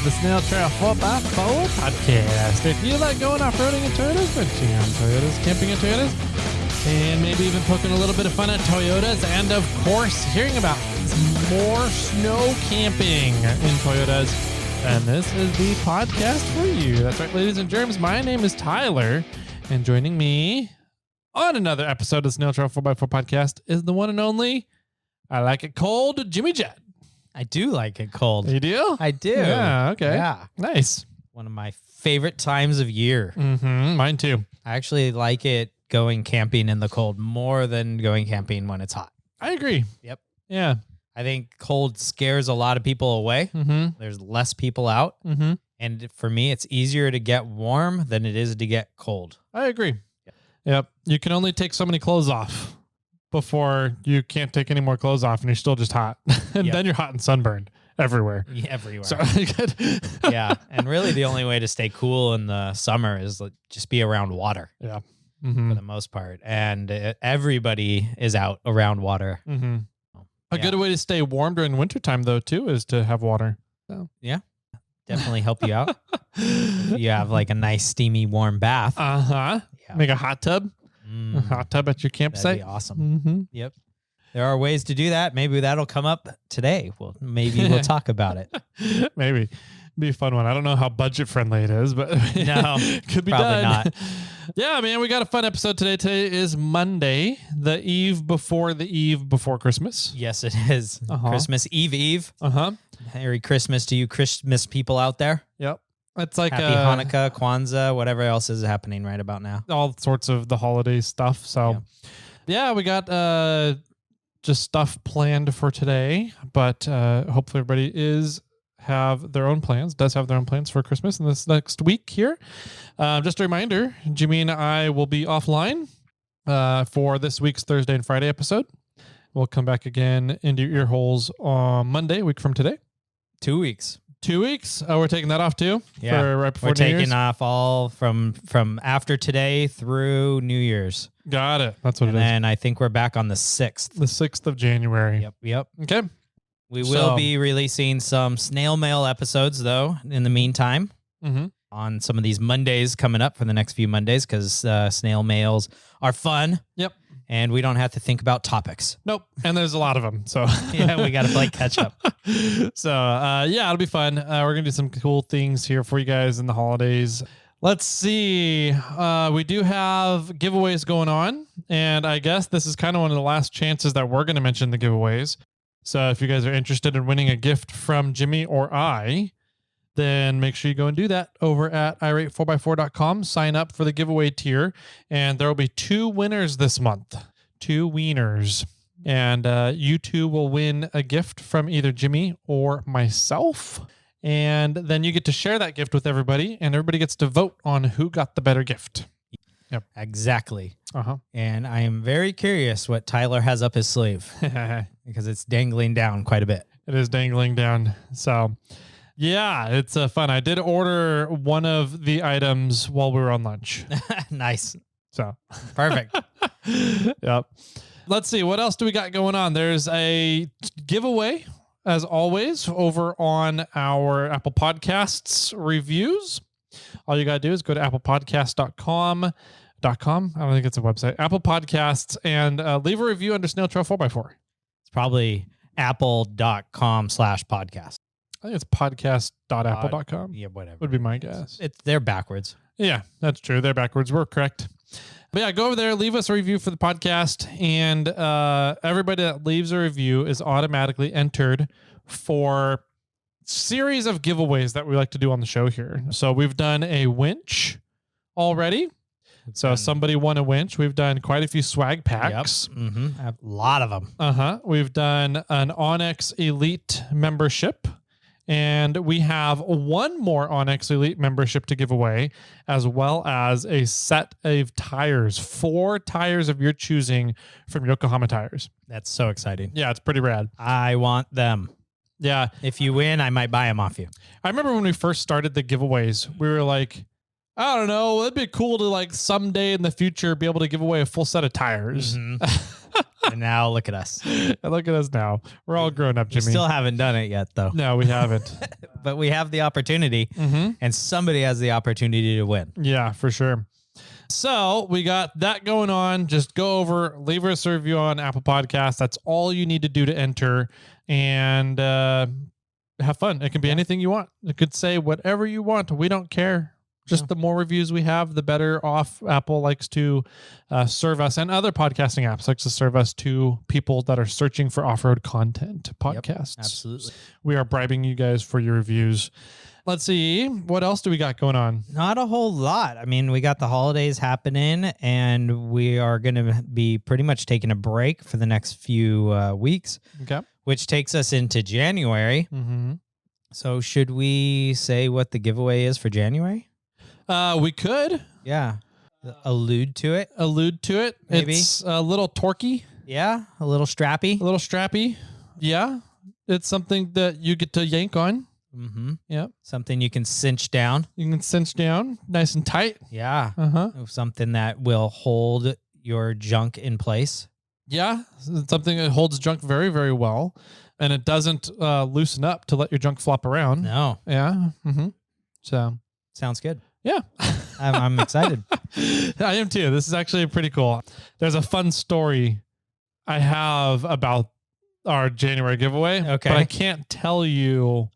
the SnailTrail4x4 podcast. If you like going off-roading in Toyotas, wrenching on Toyotas, camping in Toyotas, and maybe even poking a little bit of fun at Toyotas, and of course, hearing about more snow camping in Toyotas, then this is the podcast for you. That's right, ladies and germs. My name is Tyler, and joining me on another episode of the SnailTrail4x4 podcast is the one and only, I like it cold, Jimmy Jet. I do like it cold. You do? I do. Yeah, okay. Yeah. Nice. One of my favorite times of year. Mm-hmm. Mine too. I actually like it going camping in the cold more than going camping when it's hot. I agree. Yep. Yeah. I think cold scares a lot of people away. Mm-hmm. There's less people out. Mm-hmm. And for me, it's easier to get warm than it is to get cold. I agree. Yep. You can only take so many clothes off before you can't take any more clothes off and you're still just hot. And then you're hot and sunburned everywhere. Yeah, everywhere. So, yeah. And really the only way to stay cool in the summer is just be around water. Yeah. For Mm-hmm. the most part. And everybody is out around water. Mm-hmm. A good way to stay warm during wintertime, though, too, is to have water. So. Yeah. Definitely help you out. If you have like a nice, steamy, warm bath. Uh-huh. Yeah. Make a hot tub. A hot tub at your campsite. That'd be awesome. Mm-hmm. Yep. There are ways to do that. Maybe that'll come up today. Well, maybe we'll talk about it. Maybe. Be a fun one. I don't know how budget friendly it is, but No, could be probably done. not. Yeah, man, we got a fun episode today. Today is Monday, the eve before Christmas. Yes, it is. Uh-huh. Christmas Eve. Uh-huh. Merry Christmas to you Christmas people out there. Yep. It's like Happy Hanukkah, Kwanzaa, whatever else is happening right about now. all sorts of the holiday stuff. So yeah, we got just stuff planned for today, but hopefully everybody does have their own plans for Christmas in this next week here. Just a reminder, Jimmy and I will be offline for this week's Thursday and Friday episode. We'll come back again into your ear holes on Monday, a week from today. 2 weeks. 2 weeks. Oh, we're taking that off too? Yeah. For right before We're New Year's? taking off all from after today through New Year's. Got it. That's what And it is. then I think we're back on the 6th. The 6th of January. Yep. Okay. We will So- be releasing some snail mail episodes, though, in the meantime, Mm-hmm. on some of these Mondays coming up for the next few Mondays, because snail mails are fun. Yep. And we don't have to think about topics. Nope. And there's a lot of them. So Yeah, we got to play catch up. So yeah, it'll be fun. We're going to do some cool things here for you guys in the holidays. Let's see. We do have giveaways going on. And I guess this is kind of one of the last chances that we're going to mention the giveaways. So if you guys are interested in winning a gift from Jimmy or I, then make sure you go and do that over at irate4x4.com. Sign up for the giveaway tier, and there will be 2 winners this month. 2 wieners. And you two will win a gift from either Jimmy or myself. And then you get to share that gift with everybody, and everybody gets to vote on who got the better gift. Yep. Exactly. Uh-huh. And I am very curious what Tyler has up his sleeve, because it's dangling down quite a bit. It is dangling down. So... yeah, it's fun. I did order one of the items while we were on lunch. Nice. So Perfect. Yep. Let's see. What else do we got going on? There's a giveaway, as always, over on our Apple Podcasts reviews. All you got to do is go to applepodcast.com. I don't think it's a website. Apple Podcasts, and leave a review under SnailTrail4x4. It's probably apple.com/podcast. I think it's podcast.apple.com. Yeah, whatever. Would be my guess. They're backwards. Yeah, that's true. They're backwards. We're correct. But yeah, go over there, leave us a review for the podcast, and everybody that leaves a review is automatically entered for series of giveaways that we like to do on the show here. So we've done a winch already. So somebody won a winch. We've done quite a few swag packs. Yep. Mm-hmm. A lot of them. Uh-huh. We've done an Onyx Elite membership. And we have one more Onyx Elite membership to give away, as well as a set of tires, 4 tires of your choosing from Yokohama Tires. That's so exciting. Yeah, it's pretty rad. I want them. Yeah. If you win, I might buy them off you. I remember when we first started the giveaways, we were like, I don't know, it'd be cool to like someday in the future be able to give away a full set of tires. Mm-hmm. And now look at us. And look at us now. We're all grown up, We Jimmy. still haven't done it yet, though. No, we haven't. But we have the opportunity, Mm-hmm. and somebody has the opportunity to win. Yeah, for sure. So we got that going on. Just go over, leave us a review on Apple Podcasts. That's all you need to do to enter, and have fun. It can be anything you want. It could say whatever you want. We don't care. Just the more reviews we have, the better off Apple likes to serve us, and other podcasting apps likes to serve us to people that are searching for off-road content podcasts. Yep, absolutely. We are bribing you guys for your reviews. Let's see. What else do we got going on? Not a whole lot. I mean, we got the holidays happening, and we are going to be pretty much taking a break for the next few weeks, Okay. which takes us into January. Mm-hmm. So should we say what the giveaway is for January? We could Yeah. Allude to it. Maybe. It's a little torquey, Yeah. A little strappy. a little strappy. Yeah. It's something that you get to yank on. Mm-hmm. Yep. Something you can cinch down. You can cinch down nice and tight. Yeah. Uh-huh. Something that will hold your junk in place. Yeah. It's something that holds junk very, very well. And it doesn't loosen up to let your junk flop around. No. Yeah. Mm-hmm. So, Sounds good. yeah. I'm excited. I am too. This is actually pretty cool. There's a fun story I have about our January giveaway. Okay. But I can't tell you,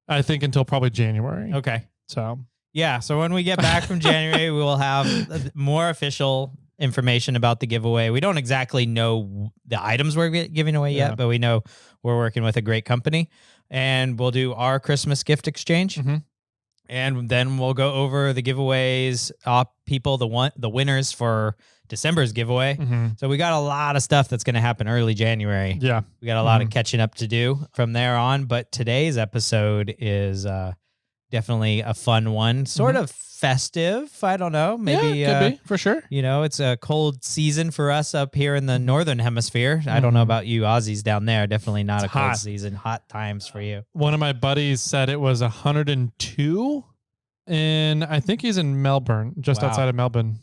I think, until probably January. Okay. So, Yeah. So when we get back from January, we will have more official information about the giveaway. We don't exactly know the items we're giving away yet, Yeah. but we know we're working with a great company, and we'll do our Christmas gift exchange. Mhm. And then we'll go over the giveaways, the winners for December's giveaway. Mhm. So we got a lot of stuff that's going to happen early January. Yeah. We got a lot of catching up to do from there on. But today's episode is definitely a fun one, sort of festive. I don't know. Maybe yeah, could be, for sure. you know, it's a cold season for us up here in the northern hemisphere. I don't know about you Aussies down there. Definitely not It's a cold hot. season. Hot times for you. One of my buddies said it was 102, and I think he's in Melbourne, just Wow. outside of Melbourne.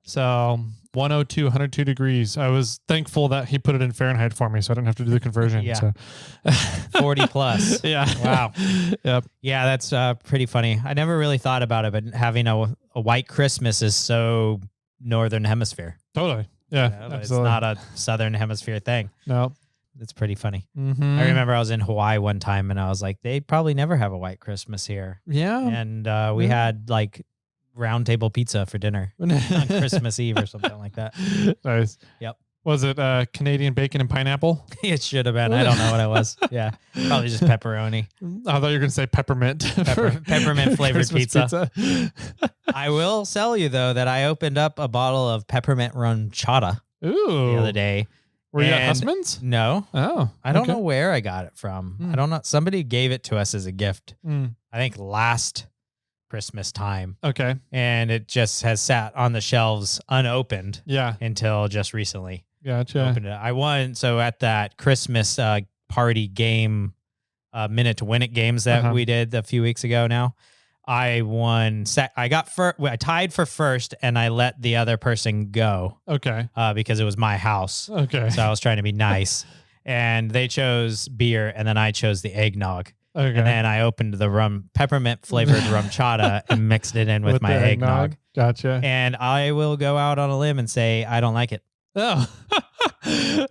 So 102 degrees. I was thankful that he put it in Fahrenheit for me, so I didn't have to do the conversion. Yeah. So. 40 plus. Yeah. Wow. Yep. Yeah, that's pretty funny. I never really thought about it, but having a white Christmas is so northern hemisphere. Totally. Yeah. You know, it's absolutely. not a southern hemisphere thing. No. It's pretty funny. Mm-hmm. I remember I was in Hawaii one time and I was like, they probably never have a white Christmas here. Yeah. And we had like round table pizza for dinner on Christmas Eve or something like that. Nice. Yep. Was it Canadian bacon and pineapple? It should have been. I don't know what it was. Yeah. Probably just pepperoni. I thought you were going to say peppermint. Peppermint flavored Christmas pizza. I will tell you, though, that I opened up a bottle of peppermint rum chata Ooh. the other day. Were you at and- Hussman's? No. Oh. I don't okay. know where I got it from. Hmm. I don't know. Somebody gave it to us as a gift. Mm. I think last Christmas time. Okay. And it just has sat on the shelves unopened Yeah. until just recently. Gotcha. Opened it. I won. So at that Christmas party game, minute to win it games that we did a few weeks ago now, I won. I tied for first, and I let the other person go Okay. because it was my house. Okay. So I was trying to be nice. And they chose beer, and then I chose the eggnog. Okay. And then I opened the peppermint flavored rum chata and mixed it in with my the eggnog. Gotcha. And I will go out on a limb and say I don't like it. Oh.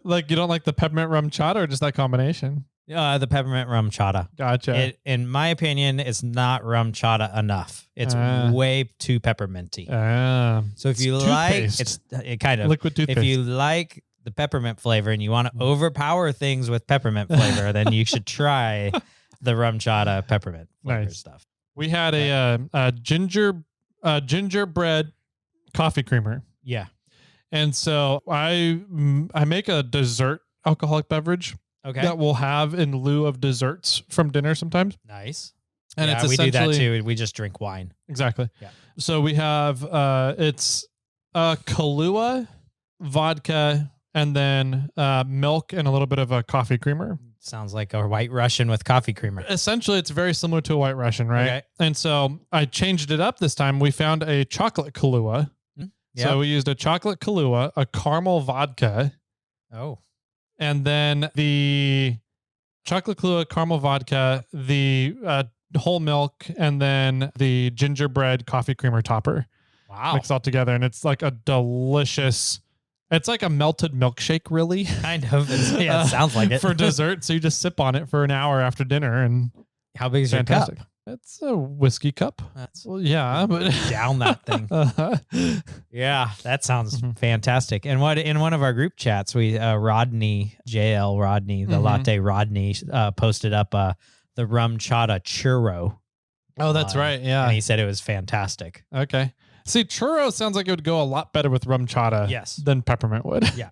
Like you don't like the peppermint rum chata or just that combination? The peppermint rum chata. Gotcha. In my opinion, it's not rum chata enough. It's way too pepperminty. So if it's you like, toothpaste. it kind of Liquid toothpaste. If you like the peppermint flavor and you want to overpower things with peppermint flavor, then you should try the rum chata peppermint flavor Nice. stuff. We had a gingerbread coffee creamer. Yeah. And so I make a dessert alcoholic beverage Okay. that we'll have in lieu of desserts from dinner sometimes. Nice. And yeah, it's we do that essentially too. We just drink wine. Exactly. Yeah. So we have it's Kahlua, vodka, and then milk and a little bit of a coffee creamer. Sounds like a White Russian with coffee creamer. Essentially, it's very similar to a White Russian, right? Okay. And so I changed it up this time. We found a chocolate Kahlua. Yeah. So we used a chocolate Kahlua, a caramel vodka, Oh. and then the chocolate Kahlua caramel vodka, the whole milk, and then the gingerbread coffee creamer topper. Wow. Mixed all together. And it's like a delicious, it's like a melted milkshake, really. Kind of. Yeah, it sounds like it. For dessert. So you just sip on it for an hour after dinner. And how big is fantastic. Your cup? It's a whiskey cup. Well, yeah, but down that thing. Yeah, that sounds fantastic. And what in one of our group chats, we Rodney, JL Rodney, the latte Rodney, posted up the rum chata churro. Oh, that's right. Yeah. And he said it was fantastic. Okay. See, churro sounds like it would go a lot better with rum chata than peppermint would. Yeah.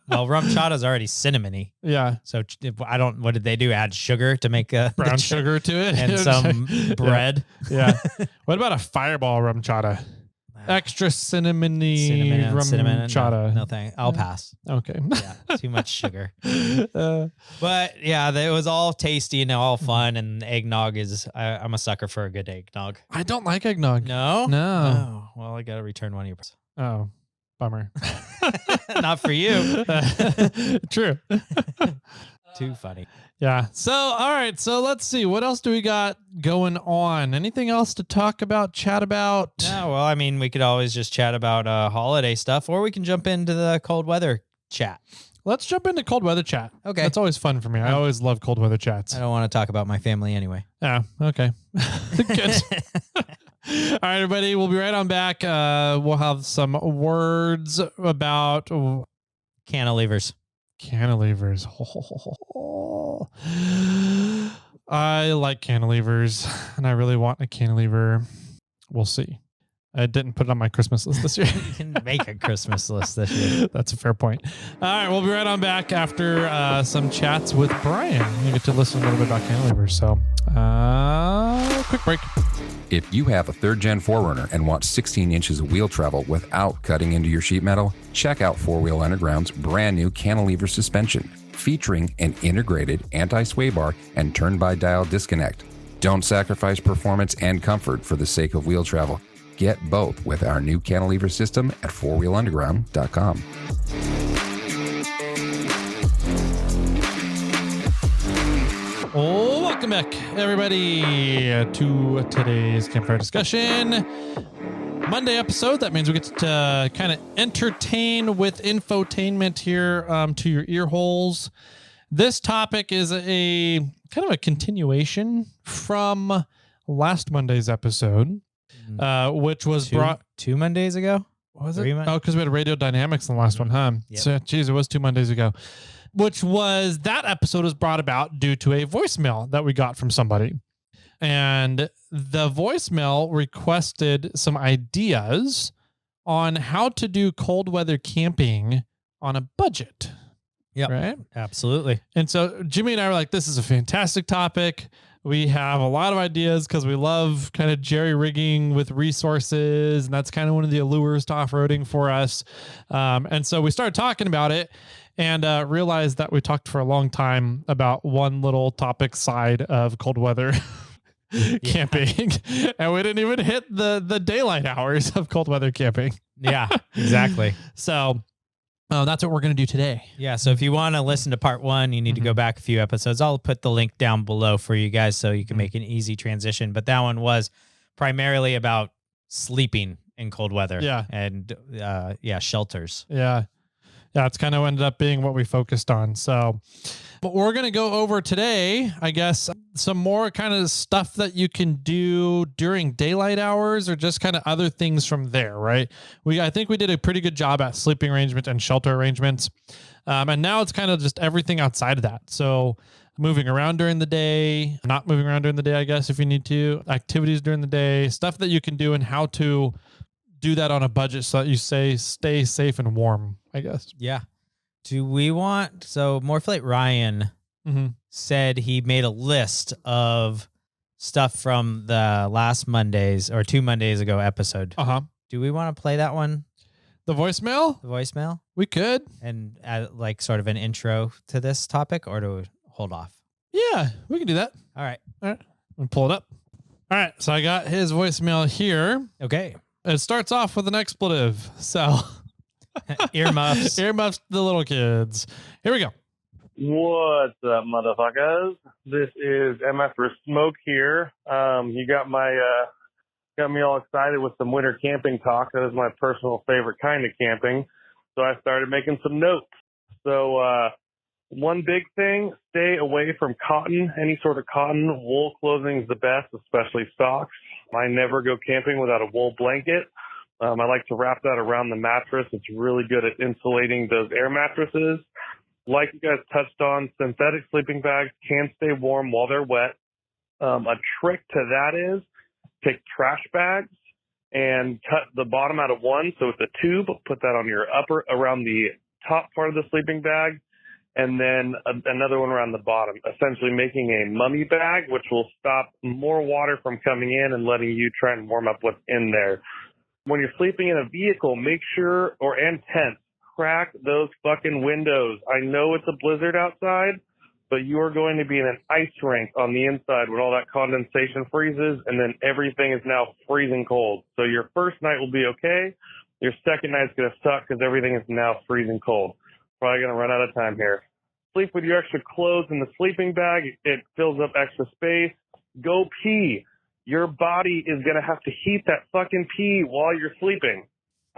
Well, rum chata is already cinnamony. Yeah. So what did they do? Add sugar to make brown sugar to it and some bread. Yeah. What about a fireball rum chata? Extra cinnamony rum chata. No thanks. I'll pass. Okay. Yeah. Too much sugar. But yeah, it was all tasty and all fun. And eggnog is, I'm a sucker for a good eggnog. I don't like eggnog. No? No. Oh, well, I got to return one of your. Oh. Bummer. Not for you. True. Too funny. Yeah. So, all right. So let's see. What else do we got going on? Anything else to talk about, chat about? No, well, I mean, we could always just chat about holiday stuff, or we can jump into the cold weather chat. Let's jump into cold weather chat. Okay. That's always fun for me. I always love cold weather chats. I don't want to talk about my family anyway. Yeah. Okay. Good. All right, everybody. We'll be right on back. We'll have some words about cantilevers. Cantilevers. I like cantilevers, and I really want a cantilever. We'll see. I didn't put it on my Christmas list this year. You can make a Christmas list this year. That's a fair point. All right, we'll be right on back after some chats with Brian. You get to listen a little bit about cantilevers. So, quick break. If you have a third-gen 4Runner and want 16 inches of wheel travel without cutting into your sheet metal, check out 4 Wheel Underground's brand new cantilever suspension, featuring an integrated anti-sway bar and turn-by-dial disconnect. Don't sacrifice performance and comfort for the sake of wheel travel. Get both with our new cantilever system at 4wheelunderground.com. Oh, welcome back, everybody, to today's campfire discussion. Monday episode. That means we get to kind of entertain with infotainment here to your ear holes. This topic is a kind of a continuation from last Monday's episode, which was brought 2 Mondays ago. Was it? Oh, because we had radio dynamics in the last one, huh? Yep. So, geez, it was 2 Mondays ago. Which was, that episode was brought about due to a voicemail that we got from somebody. And the voicemail requested some ideas on how to do cold weather camping on a budget. Yeah, right? Absolutely. And so Jimmy and I were like, this is a fantastic topic. We have a lot of ideas because we love kind of jerry rigging with resources. And that's kind of one of the allures to off-roading for us. And so we started talking about it and realized that we talked for a long time about one little topic side of cold weather camping. And we didn't even hit the daylight hours of cold weather camping. Yeah, exactly. So that's what we're going to do today. Yeah. So if you want to listen to part 1, you need to go back a few episodes. I'll put the link down below for you guys so you can make an easy transition. But that one was primarily about sleeping in cold weather. Yeah. And shelters. Yeah. Yeah. It's kind of ended up being what we focused on. So, but we're going to go over today, I guess, some more kind of stuff that you can do during daylight hours or just kind of other things from there, right? I think we did a pretty good job at sleeping arrangement and shelter arrangements. And now it's kind of just everything outside of that. So moving around during the day, not moving around during the day, I guess, if you need to, activities during the day, stuff that you can do and how to do that on a budget so that you stay safe and warm, I guess. Yeah. Do we want, so Morphlate Ryan said he made a list of stuff from the last Monday's or 2 Mondays ago episode. Do we want to play that one? The voicemail? The voicemail? We could. And add like sort of an intro to this topic, or do we hold off? Yeah, we can do that. All right. I'll pull it up. All right. So I got his voicemail here. Okay. It starts off with an expletive. So earmuffs. Earmuffs to the little kids. Here we go. What's up, motherfuckers? This is MF for Smoke here. You got me all excited with some winter camping talk. That is my personal favorite kind of camping. So I started making some notes. So one big thing, stay away from cotton. Any sort of cotton. Wool clothing is the best, especially socks. I never go camping without a wool blanket. I like to wrap that around the mattress. It's really good at insulating those air mattresses. Like you guys touched on, synthetic sleeping bags can stay warm while they're wet. A trick to that is take trash bags and cut the bottom out of one, so it's a tube. Put that on your around the top part of the sleeping bag, and then another one around the bottom, essentially making a mummy bag, which will stop more water from coming in and letting you try and warm up what's in there. When you're sleeping in a vehicle, make sure, and tent, crack those fucking windows. I know it's a blizzard outside, but you are going to be in an ice rink on the inside when all that condensation freezes, and then everything is now freezing cold. So your first night will be okay. Your second night's going to suck because everything is now freezing cold. Probably going to run out of time here. Sleep with your extra clothes in the sleeping bag. It fills up extra space. Go pee. Your body is going to have to heat that fucking pee while you're sleeping.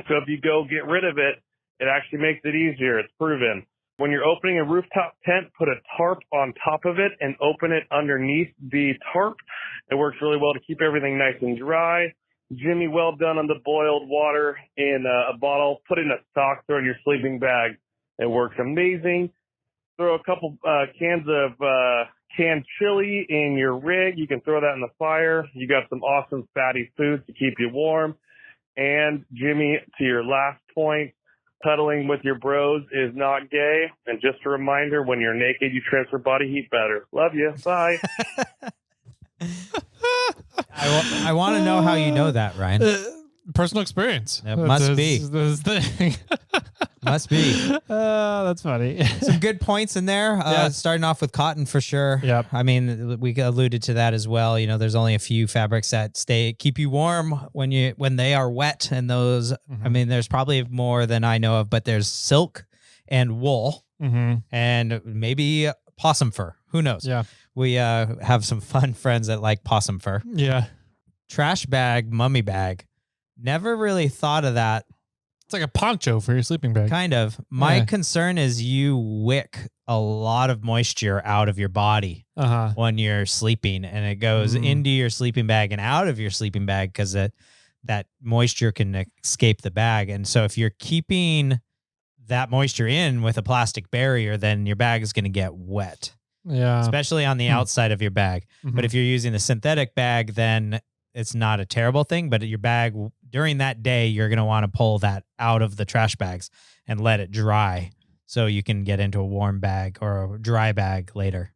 So if you go get rid of it, it actually makes it easier. It's proven. When you're opening a rooftop tent, put a tarp on top of it and open it underneath the tarp. It works really well to keep everything nice and dry. Jimmy, well done on the boiled water in a bottle. Put in a sock, throw in your sleeping bag. It works amazing. Throw a couple cans of canned chili in your rig. You can throw that in the fire. You got some awesome fatty foods to keep you warm. And Jimmy, to your last point, cuddling with your bros is not gay. And just a reminder, when you're naked, you transfer body heat better. Love you. Bye. I want to know how you know that, Ryan. Personal experience. It must be. This thing. Must be. That's funny. Some good points in there. Yeah. Starting off with cotton for sure. Yep. I mean, we alluded to that as well. You know, there's only a few fabrics that keep you warm when they are wet, and those. I mean, there's probably more than I know of, but there's silk and wool, and maybe possum fur. Who knows? Yeah. We have some fun friends that like possum fur. Yeah. Trash bag, mummy bag. Never really thought of that. It's like a poncho for your sleeping bag. Kind of. My concern is you wick a lot of moisture out of your body when you're sleeping, and it goes into your sleeping bag and out of your sleeping bag because that moisture can escape the bag. And so if you're keeping that moisture in with a plastic barrier, then your bag is going to get wet. Yeah. Especially on the outside of your bag. But if you're using the synthetic bag, then it's not a terrible thing, but your bag during that day, you're going to want to pull that out of the trash bags and let it dry so you can get into a warm bag or a dry bag later.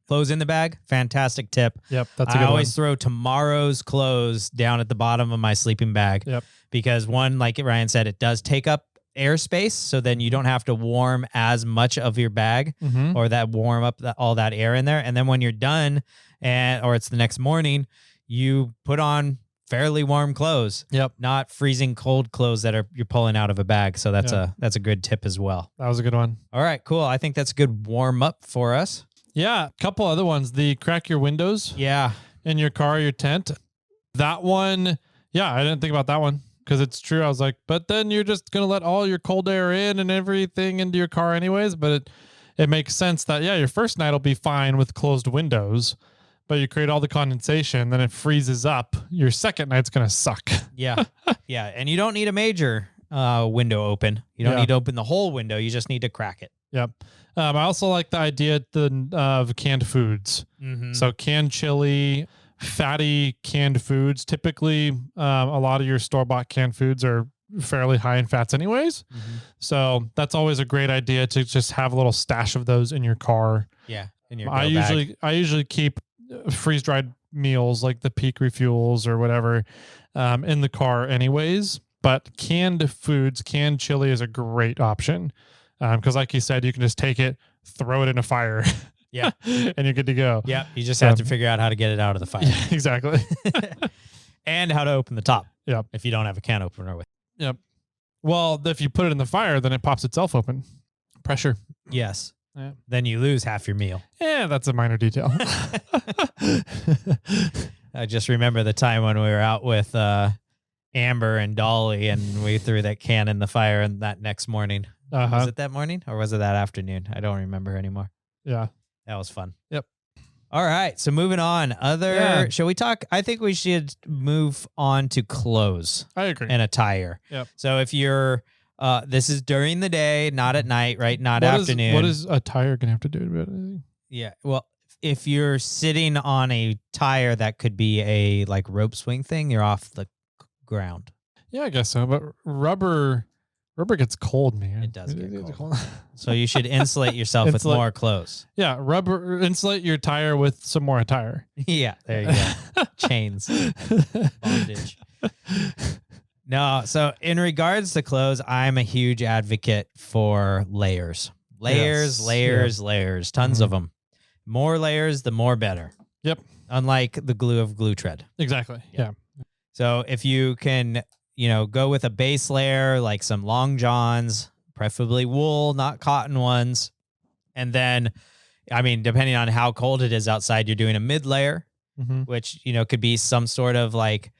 Clothes in the bag, fantastic tip. Yep, that's a good I always one. throw tomorrow's clothes down at the bottom of my sleeping bag. Yep. Because one, like Ryan said, it does take up airspace, so then you don't have to warm as much of your bag or that warm up all that air in there. And then when you're done or it's the next morning, you put on fairly warm clothes. Yep. Not freezing cold clothes that you're pulling out of a bag. So that's a good tip as well. That was a good one. All right, cool. I think that's a good warm up for us. Yeah. A couple other ones. The crack your windows. Yeah. In your car, your tent. That one. Yeah. I didn't think about that one because it's true. I was like, but then you're just going to let all your cold air in and everything into your car anyways. But it makes sense that, yeah, your first night will be fine with closed windows. But you create all the condensation, then it freezes up. Your second night's going to suck. Yeah. Yeah. And you don't need a major window open. You don't need to open the whole window. You just need to crack it. Yep. I also like the idea of canned foods. So canned chili, fatty canned foods. Typically, a lot of your store-bought canned foods are fairly high in fats anyways. So that's always a great idea to just have a little stash of those in your car. Yeah. In your I usually keep freeze-dried meals like the peak refuels or whatever in the car anyways, but canned foods, canned chili is a great option because like you said, you can just take it, throw it in a fire and you're good to go. Yeah, you just have to figure out how to get it out of the fire. Yeah, exactly. And how to open the top. Yep. If you don't have a can opener with. Yep. Well, if you put it in the fire, then it pops itself open. Pressure. Yes. Then you lose half your meal. Yeah, that's a minor detail. I just remember the time when we were out with Amber and Dolly, and we threw that can in the fire, and that next morning. Was it that morning or was it that afternoon? I don't remember anymore. Yeah. That was fun. Yep. All right. So moving on. Shall we talk? I think we should move on to clothes. I agree. And attire. Yep. So if you're, this is during the day, not at night, right? Not afternoon. What is attire going to have to do with it? Yeah. Well, if you're sitting on a tire that could be a like rope swing thing, you're off the ground. Yeah, I guess so. But rubber gets cold, man. It does get cold. So you should insulate yourself with more clothes. Yeah, insulate your tire with some more attire. Yeah, there you go. Chains. Bondage. No, so in regards to clothes, I'm a huge advocate for layers. Layers. Tons of them. More layers, the more better. Yep. Unlike the glue of glue tread. Exactly. Yeah. So if you can, go with a base layer, like some long johns, preferably wool, not cotton ones. And then, depending on how cold it is outside, you're doing a mid layer, which, could be some sort of like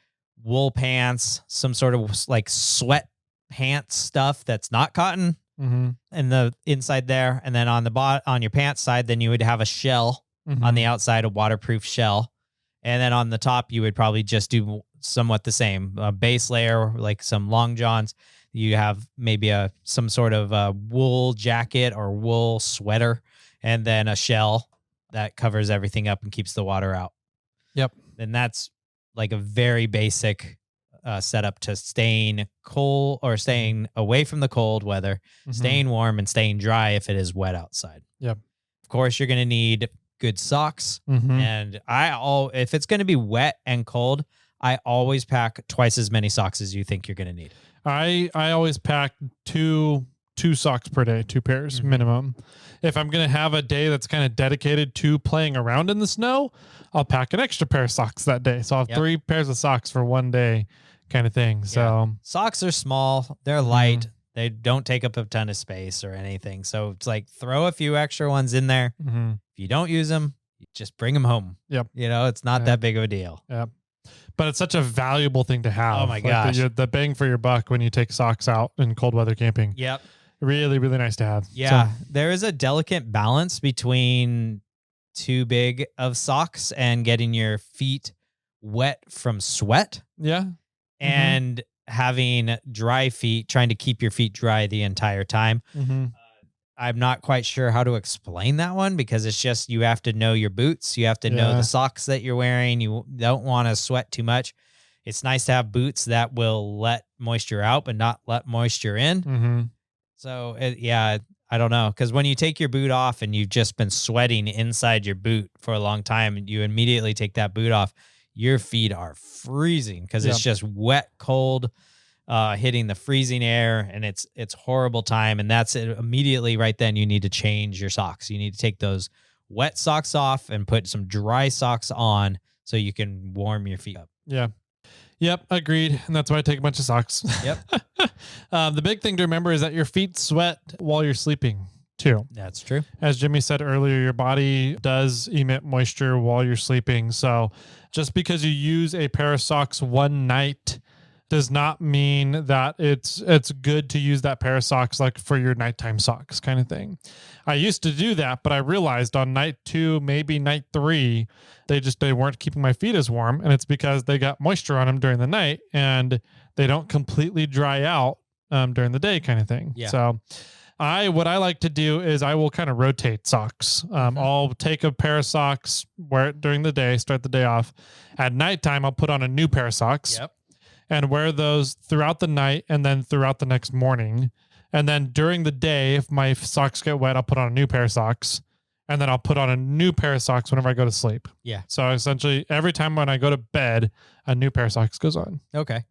wool pants, some sort of like sweat pants stuff that's not cotton in the inside there. And then on your pants side, then you would have a shell on the outside, a waterproof shell. And then on the top, you would probably just do somewhat the same. A base layer, like some long johns. You have maybe some sort of wool jacket or wool sweater, and then a shell that covers everything up and keeps the water out. Yep. And that's like a very basic setup to staying cold or staying away from the cold weather, staying warm and staying dry if it is wet outside. Yep. Of course, you're going to need good socks. And if it's going to be wet and cold, I always pack twice as many socks as you think you're going to need. I always pack two socks per day, 2 pairs minimum. If I'm going to have a day that's kind of dedicated to playing around in the snow, I'll pack an extra pair of socks that day. So I'll have 3 pairs of socks for one day kind of thing. So socks are small. They're light. They don't take up a ton of space or anything. So it's like throw a few extra ones in there. If you don't use them, you just bring them home. Yep. It's not that big of a deal. Yep. But it's such a valuable thing to have. Oh my gosh. The bang for your buck when you take socks out in cold weather camping. Yep. Really, really nice to have. Yeah. There is a delicate balance between too big of socks and getting your feet wet from sweat. Yeah. And having dry feet, trying to keep your feet dry the entire time. I'm not quite sure how to explain that one because it's just you have to know your boots. You have to know the socks that you're wearing. You don't want to sweat too much. It's nice to have boots that will let moisture out but not let moisture in. So, I don't know. Because when you take your boot off and you've just been sweating inside your boot for a long time and you immediately take that boot off, your feet are freezing because it's just wet, cold, hitting the freezing air, and it's horrible time. And that's it. Immediately right then you need to change your socks. You need to take those wet socks off and put some dry socks on so you can warm your feet up. Yeah. Yep. Agreed. And that's why I take a bunch of socks. Yep. The big thing to remember is that your feet sweat while you're sleeping too. That's true. As Jimmy said earlier, your body does emit moisture while you're sleeping. So just because you use a pair of socks one night does not mean that it's good to use that pair of socks like for your nighttime socks kind of thing. I used to do that, but I realized on night 2, maybe night 3, they weren't keeping my feet as warm, and it's because they got moisture on them during the night and they don't completely dry out during the day kind of thing. Yeah. So what I like to do is I will kind of rotate socks. I'll take a pair of socks, wear it during the day, start the day off. At nighttime, I'll put on a new pair of socks. Yep. And wear those throughout the night and then throughout the next morning. And then during the day, if my socks get wet, I'll put on a new pair of socks. And then I'll put on a new pair of socks whenever I go to sleep. Yeah. So essentially, every time when I go to bed, a new pair of socks goes on. Okay.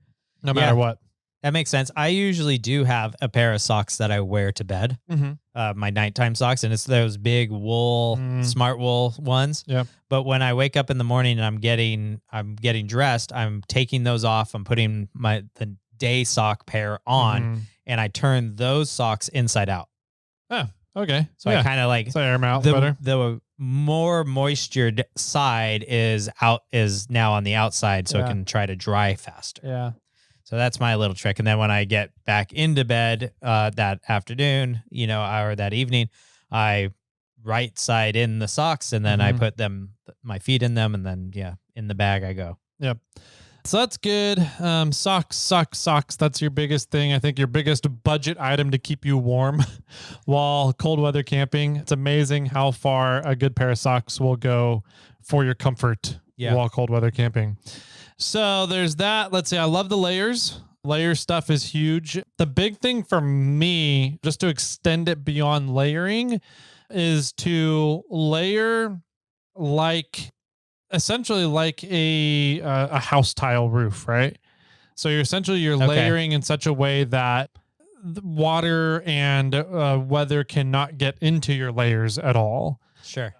No matter what. That makes sense. I usually do have a pair of socks that I wear to bed, my nighttime socks, and it's those big wool, smart wool ones. Yeah. But when I wake up in the morning and I'm getting dressed, I'm taking those off. I'm putting the day sock pair on, and I turn those socks inside out. Oh, Okay. So I kind of like so air them out better. The more moistured side is now on the outside, so it can try to dry faster. Yeah. So that's my little trick. And then when I get back into bed that afternoon, or that evening, I right side in the socks, and then I put my feet in them, and then in the bag I go. Yep. So that's good. Socks. That's your biggest thing. I think your biggest budget item to keep you warm while cold weather camping. It's amazing how far a good pair of socks will go for your comfort while cold weather camping. So there's that. Let's see. I love the layers. Layer stuff is huge. The big thing for me, just to extend it beyond layering, is to layer essentially like a house tile roof, right? So you're layering in such a way that the water and weather cannot get into your layers at all. Sure.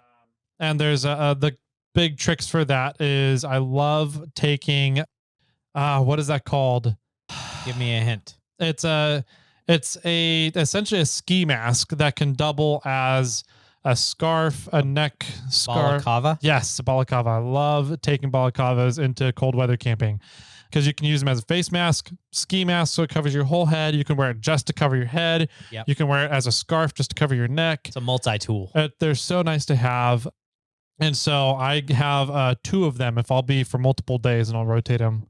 And there's the big tricks for that is I love taking what is that called? Give me a hint. It's essentially a ski mask that can double as a scarf, a neck scarf. Balaclava? Yes, balaclava. I love taking balaclavas into cold weather camping because you can use them as a face mask, ski mask, so it covers your whole head. You can wear it just to cover your head. Yep. You can wear it as a scarf just to cover your neck. It's a multi-tool. They're so nice to have. And so I have 2 of them if I'll be for multiple days, and I'll rotate them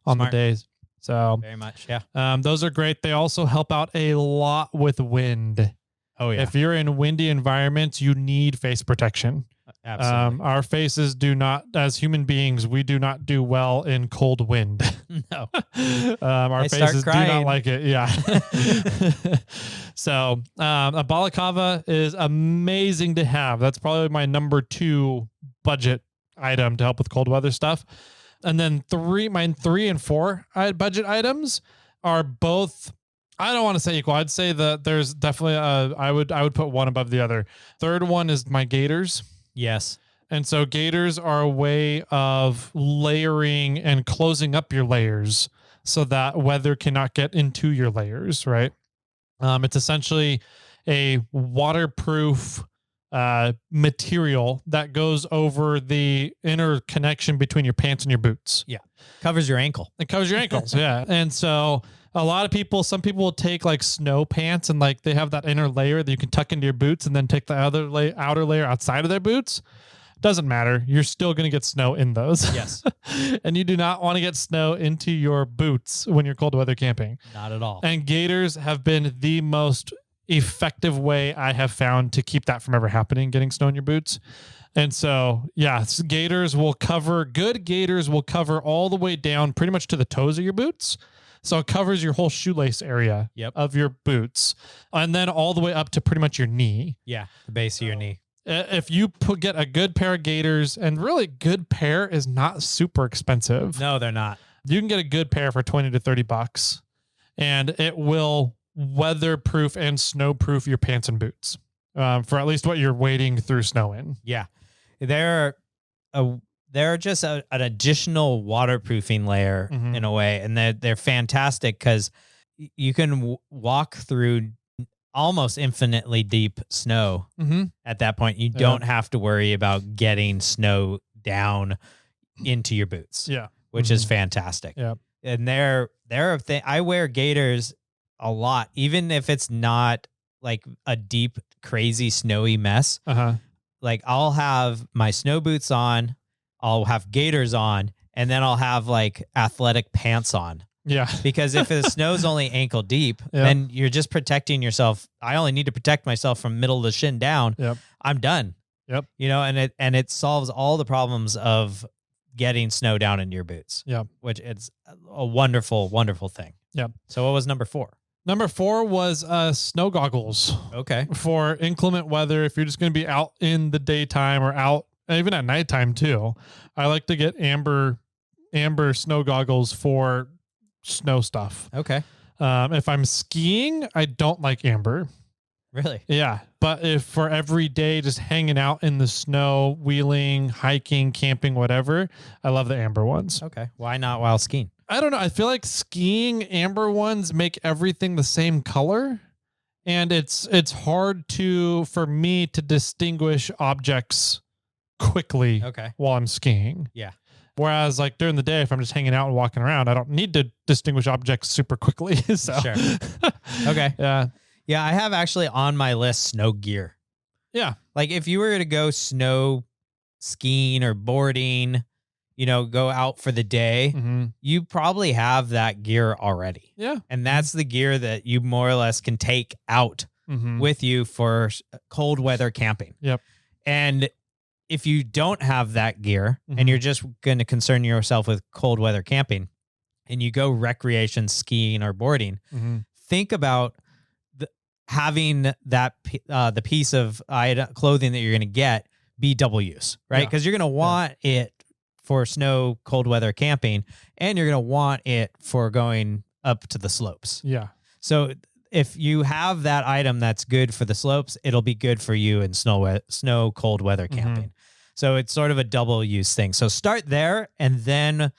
on the days. So very much, yeah. Those are great. They also help out a lot with wind. Oh, yeah. If you're in windy environments, you need face protection. Absolutely. Our faces do not, as human beings, we do not do well in cold wind. No. Our faces do not like it. Yeah. So a balaclava is amazing to have. That's probably my number 2 budget item to help with cold weather stuff. And then 3 and 4 budget items are both, I don't want to say equal. I'd say that there's definitely I would put one above the other. Third one is my gaiters. Yes. And so gaiters are a way of layering and closing up your layers so that weather cannot get into your layers, right? It's essentially a waterproof material that goes over the inner connection between your pants and your boots. Yeah. Covers your ankle. It covers your ankles. Yeah. And so some people will take like snow pants and like they have that inner layer that you can tuck into your boots and then take the outer layer outside of their boots. Doesn't matter. You're still going to get snow in those. Yes. And you do not want to get snow into your boots when you're cold weather camping. Not at all. And gaiters have been the most effective way I have found to keep that from ever happening, getting snow in your boots. And so, gaiters will cover all the way down pretty much to the toes of your boots. So it covers your whole shoelace area of your boots and then all the way up to pretty much your knee. Yeah, the base of your knee. If you get a good pair of gaiters, and really good pair is not super expensive. No, they're not. You can get a good pair for $20 to $30 and it will weatherproof and snowproof your pants and boots for at least what you're wading through snow in. Yeah. They're just an additional waterproofing layer in a way. And they're fantastic because you can walk through almost infinitely deep snow at that point. You don't have to worry about getting snow down into your boots. Yeah. Which is fantastic. Yeah. And they're a thing. I wear gaiters a lot, even if it's not like a deep, crazy, snowy mess. Like I'll have my snow boots on, I'll have gaiters on, and then I'll have like athletic pants on. Yeah. Because if the snow's only ankle deep, then you're just protecting yourself. I only need to protect myself from middle of the shin down. I'm done. Yep. And it solves all the problems of getting snow down into your boots. Yeah. Which it's a wonderful, wonderful thing. Yeah. So what was number 4? Number 4 was snow goggles. Okay. For inclement weather, if you're just going to be out in the daytime or out even at nighttime too, I like to get amber snow goggles for snow stuff. Okay. If I'm skiing, I don't like amber. Really? Yeah. But if for every day just hanging out in the snow, wheeling, hiking, camping, whatever, I love the amber ones. Okay. Why not while skiing? I don't know. I feel like skiing amber ones make everything the same color. And it's hard for me to distinguish objects quickly while I'm skiing. Yeah. Whereas like during the day, if I'm just hanging out and walking around, I don't need to distinguish objects super quickly. So Sure. Okay. Yeah. Yeah, I have actually on my list snow gear. Yeah. Like if you were to go snow skiing or boarding, go out for the day, you probably have that gear already. Yeah. And that's the gear that you more or less can take out with you for cold weather camping. Yep. And if you don't have that gear and you're just going to concern yourself with cold weather camping and you go recreation skiing or boarding, think about having that the piece of clothing that you're going to get be double use, right? Because you're going to want it for snow, cold weather camping, and you're going to want it for going up to the slopes. Yeah. So if you have that item that's good for the slopes, it'll be good for you in snow, cold weather camping. So it's sort of a double use thing. So start there, and then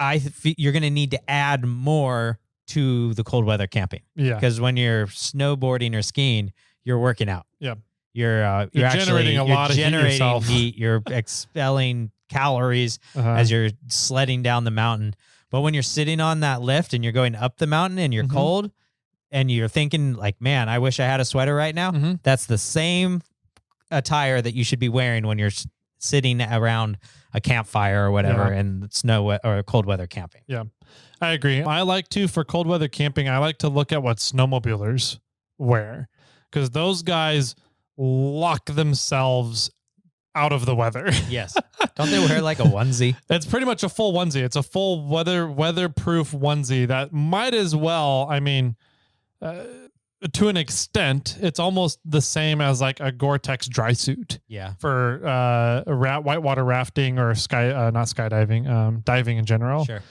you're going to need to add more to the cold weather camping. Yeah. Because when you're snowboarding or skiing, you're working out. Yeah. You're actually generating a lot of heat yourself. heat. You're expelling calories as you're sledding down the mountain. But when you're sitting on that lift and you're going up the mountain and you're cold and you're thinking like, man, I wish I had a sweater right now. That's the same attire that you should be wearing when you're sitting around a campfire or whatever in snow or cold weather camping. Yeah, I agree. I like to, for cold weather camping, I like to look at what snowmobilers wear, because those guys lock themselves out of the weather. Yes. Don't they wear like a onesie? It's pretty much a full onesie. It's a full weatherproof onesie that might as well, I mean, to an extent, it's almost the same as like a Gore-Tex dry suit. Yeah. For whitewater rafting or not skydiving, diving in general. Sure.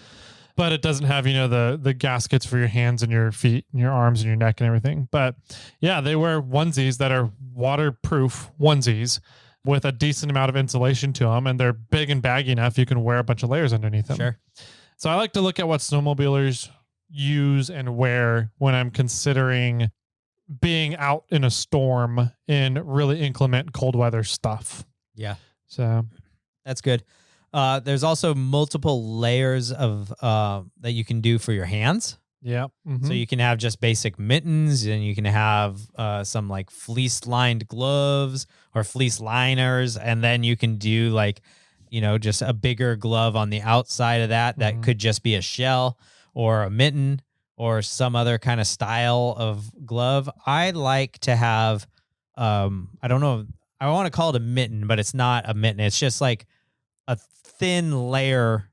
But it doesn't have, the gaskets for your hands and your feet and your arms and your neck and everything. But yeah, they wear onesies that are waterproof onesies with a decent amount of insulation to them. And they're big and baggy enough you can wear a bunch of layers underneath them. Sure. So I like to look at what snowmobilers use and wear when I'm considering being out in a storm in really inclement cold weather stuff. Yeah. So that's good. There's also multiple layers of that you can do for your hands. Yeah. So you can have just basic mittens, and you can have some like fleece lined gloves or fleece liners. And then you can do like, just a bigger glove on the outside of that could just be a shell or a mitten or some other kind of style of glove. I like to have, I don't know, I want to call it a mitten, but it's not a mitten. It's just like a thin layer,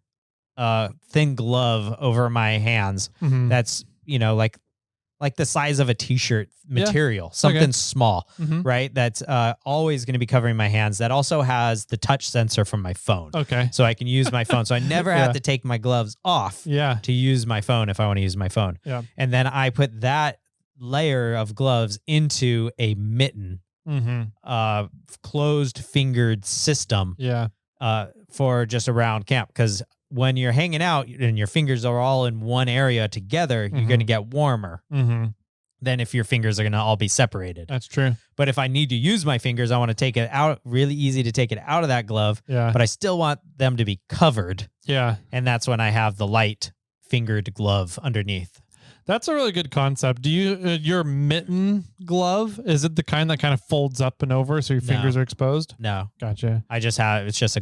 thin glove over my hands. That's, like the size of a t-shirt material, something small, right? That's always going to be covering my hands. That also has the touch sensor from my phone. Okay. So I can use my phone. So I never have to take my gloves off to use my phone if I want to use my phone. Yeah. And then I put that layer of gloves into a mitten, closed fingered system for just around camp. Because when you're hanging out and your fingers are all in one area together, you're going to get warmer than if your fingers are going to all be separated. That's true. But if I need to use my fingers, I want to take it out, really easy to take it out of that glove. Yeah. But I still want them to be covered. Yeah. And that's when I have the light fingered glove underneath. That's a really good concept. Do you, your mitten glove, is it the kind that kind of folds up and over so your fingers are exposed? No. Gotcha. I just have, it's just a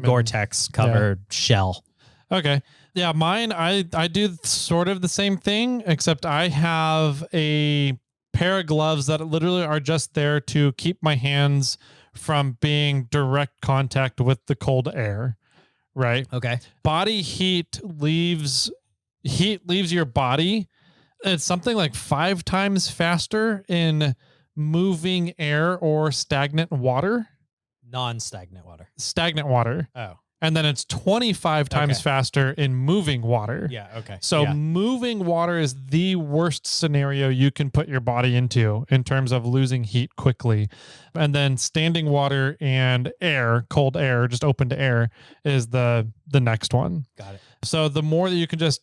Gore-Tex covered shell. Okay. Yeah, mine, I do sort of the same thing, except I have a pair of gloves that literally are just there to keep my hands from being direct contact with the cold air, right? Okay. Body heat leaves your body. It's something like 5 times faster in moving air or stagnant water. Non-stagnant water. Stagnant water. Oh. And then it's 25 times faster in moving water. Yeah, okay. So moving water is the worst scenario you can put your body into in terms of losing heat quickly. And then standing water and air, cold air, just open to air, is the next one. Got it. So the more that you can just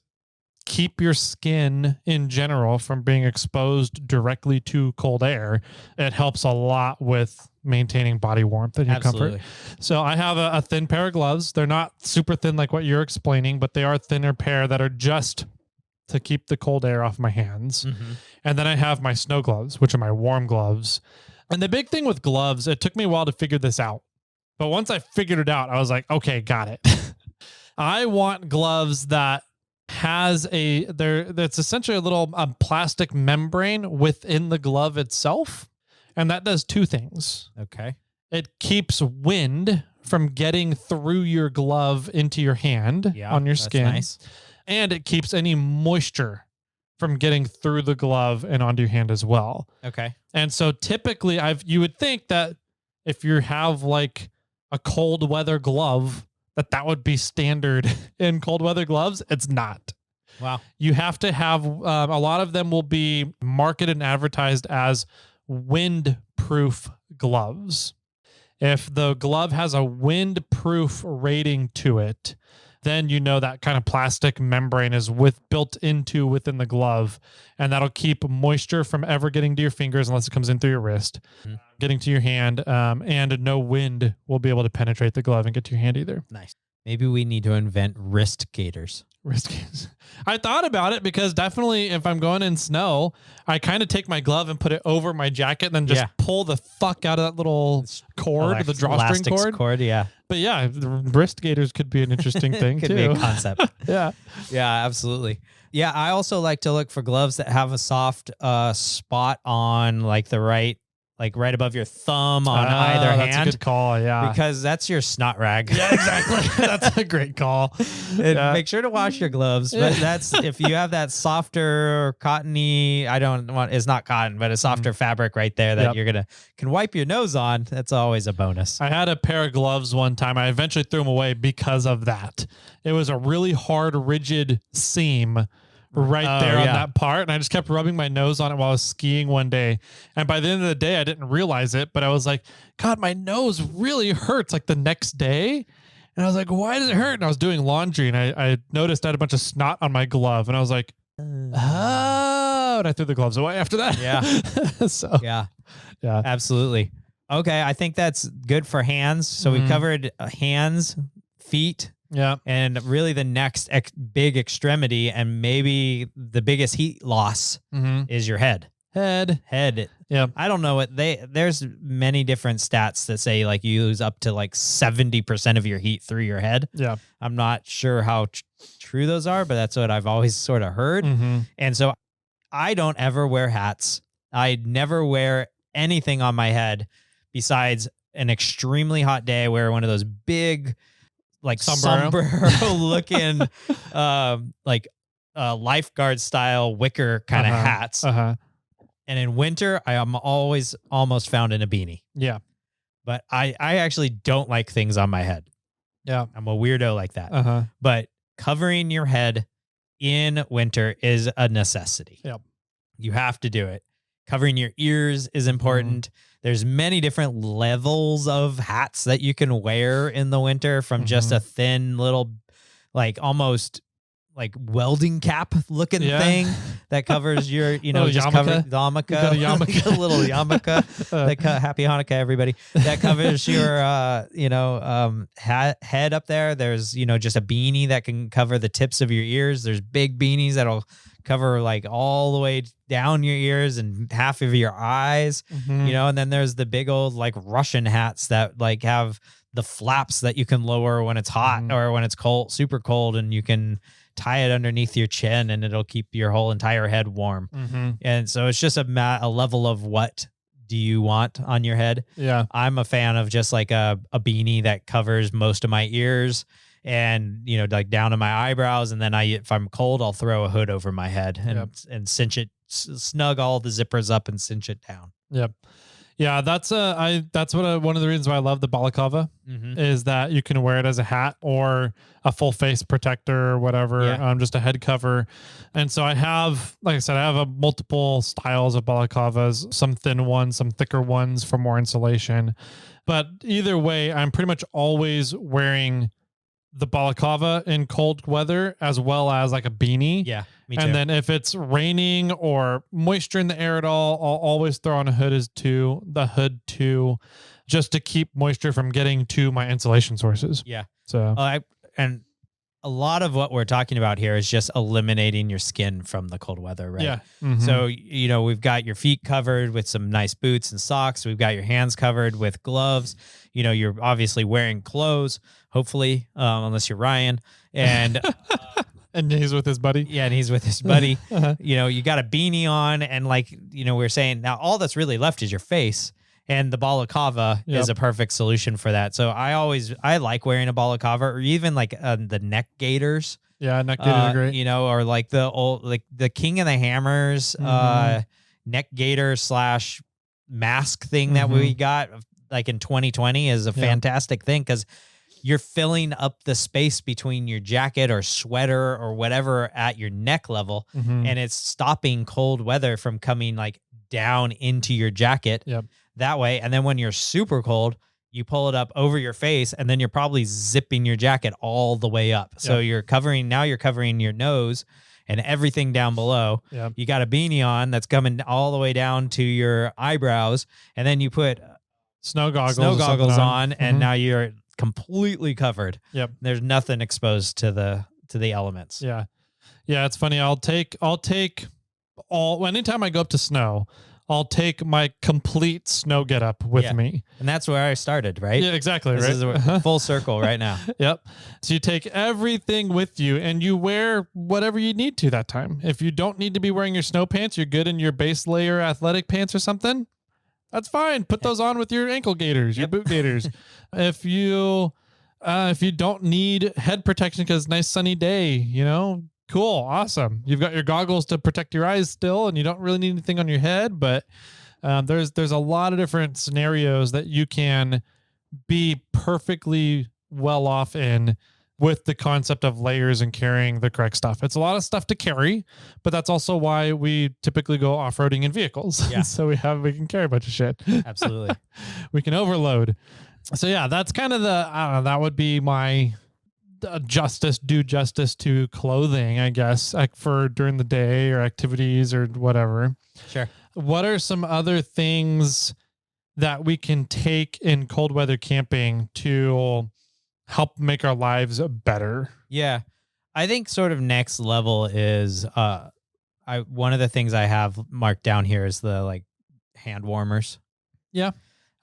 keep your skin in general from being exposed directly to cold air. It helps a lot with maintaining body warmth and your comfort. So I have a thin pair of gloves. They're not super thin like what you're explaining, but they are a thinner pair that are just to keep the cold air off my hands. And then I have my snow gloves, which are my warm gloves. And the big thing with gloves, it took me a while to figure this out. But once I figured it out, I was like, okay, got it. I want gloves that has that's essentially a little plastic membrane within the glove itself. And that does two things. Okay. It keeps wind from getting through your glove into your hand on your skin. Nice. And it keeps any moisture from getting through the glove and onto your hand as well. Okay. And so typically you would think that if you have like a cold weather glove, that would be standard in cold weather gloves. It's not. Wow. You have to have, a lot of them will be marketed and advertised as windproof gloves. If the glove has a windproof rating to it, then you know that kind of plastic membrane is built into within the glove, and that'll keep moisture from ever getting to your fingers unless it comes in through your wrist, getting to your hand, and no wind will be able to penetrate the glove and get to your hand either. Nice. Maybe we need to invent wrist gaiters. Wrist gaiters. I thought about it because definitely if I'm going in snow, I kind of take my glove and put it over my jacket and then just pull the fuck out of that little cord, the drawstring cord. Yeah. But yeah, the wrist gaiters could be an interesting thing could too. be a concept. Yeah. Yeah, absolutely. Yeah, I also like to look for gloves that have a soft spot on like the right above your thumb on either hand. That's a good call, yeah. Because that's your snot rag. Yeah, exactly. That's a great call. Make sure to wash your gloves. But that's if you have that softer cottony, it's not cotton, but a softer fabric right there that you're can wipe your nose on. That's always a bonus. I had a pair of gloves one time. I eventually threw them away because of that. It was a really hard, rigid seam right there on that part. And I just kept rubbing my nose on it while I was skiing one day. And by the end of the day, I didn't realize it, but I was like, God, my nose really hurts like the next day. And I was like, why does it hurt? And I was doing laundry and I noticed I had a bunch of snot on my glove. And I was like, oh, and I threw the gloves away after that. Yeah. So yeah, absolutely. Okay. I think that's good for hands. So we covered hands, feet. Yeah. And really the next big extremity and maybe the biggest heat loss is your head. Head. Yeah. I don't know there's many different stats that say like you lose up to like 70% of your heat through your head. Yeah. I'm not sure how true those are, but that's what I've always sort of heard. And so I don't ever wear hats. I never wear anything on my head besides an extremely hot day. I wear one of those big, like sombrero looking, like lifeguard style wicker kind of hats. And in winter, I am always almost found in a beanie. Yeah. But I actually don't like things on my head. Yeah. I'm a weirdo like that. But covering your head in winter is a necessity. Yep. You have to do it. Covering your ears is important. There's many different levels of hats that you can wear in the winter, from just a thin little, like almost like welding cap looking thing that covers your, just cover the yarmulke, a little yarmulke. Happy Hanukkah, everybody. That covers your, head up there. There's, just a beanie that can cover the tips of your ears. There's big beanies that'll cover like all the way down your ears and half of your eyes, and then there's the big old like Russian hats that like have the flaps that you can lower when it's hot or when it's cold, super cold, and you can tie it underneath your chin and it'll keep your whole entire head warm. And so it's just a level of what do you want on your head. Yeah. I'm a fan of just like a beanie that covers most of my ears and, like down to my eyebrows. And then if I'm cold, I'll throw a hood over my head and cinch it, snug all the zippers up and cinch it down. Yep. Yeah, that's one of the reasons why I love the balaclava is that you can wear it as a hat or a full face protector or whatever, just a head cover. And so I have, like I said, I have multiple styles of balaclavas, some thin ones, some thicker ones for more insulation. But either way, I'm pretty much always wearing the balaclava in cold weather as well as like a beanie. Yeah, me too. And then if it's raining or moisture in the air at all, I'll always throw on the hood too, just to keep moisture from getting to my insulation sources. Yeah. So and a lot of what we're talking about here is just eliminating your skin from the cold weather, right? Yeah. Mm-hmm. So, we've got your feet covered with some nice boots and socks. We've got your hands covered with gloves. You're obviously wearing clothes, hopefully, unless you're Ryan. And and he's with his buddy. Yeah, and he's with his buddy. You got a beanie on, and we're saying now all that's really left is your face. And the balaclava is a perfect solution for that. So I like wearing a balaclava, or even like the neck gaiters. Yeah, neck gaiters are great. Or like the old, like the King of the Hammers neck gaiter / mask thing that we got like in 2020 is a fantastic thing, because you're filling up the space between your jacket or sweater or whatever at your neck level, and it's stopping cold weather from coming like down into your jacket. Yep. That way. And then when you're super cold, you pull it up over your face, and then you're probably zipping your jacket all the way up. So you're covering your nose and everything down below. Yep. You got a beanie on that's coming all the way down to your eyebrows. And then you put snow goggles on, and now you're completely covered. Yep. There's nothing exposed to the elements. Yeah. Yeah. It's funny. I'll take anytime I go up to snow, I'll take my complete snow getup with me. And that's where I started, right? Yeah, exactly. This is a full circle right now. Yep. So you take everything with you, and you wear whatever you need to that time. If you don't need to be wearing your snow pants, you're good in your base layer athletic pants or something. That's fine. Put those on with your ankle gaiters, your boot gaiters. If you don't need head protection because it's a nice sunny day, cool, awesome. You've got your goggles to protect your eyes still, and you don't really need anything on your head. But there's a lot of different scenarios that you can be perfectly well off in with the concept of layers and carrying the correct stuff. It's a lot of stuff to carry, but that's also why we typically go off-roading in vehicles. Yeah. So we can carry a bunch of shit. Absolutely. We can overload. So yeah, that's kind of that would be my justice to clothing, I guess, like for during the day or activities or whatever. Sure. What are some other things that we can take in cold weather camping to help make our lives better? Yeah. I think sort of next level is one of the things I have marked down here is the hand warmers. Yeah.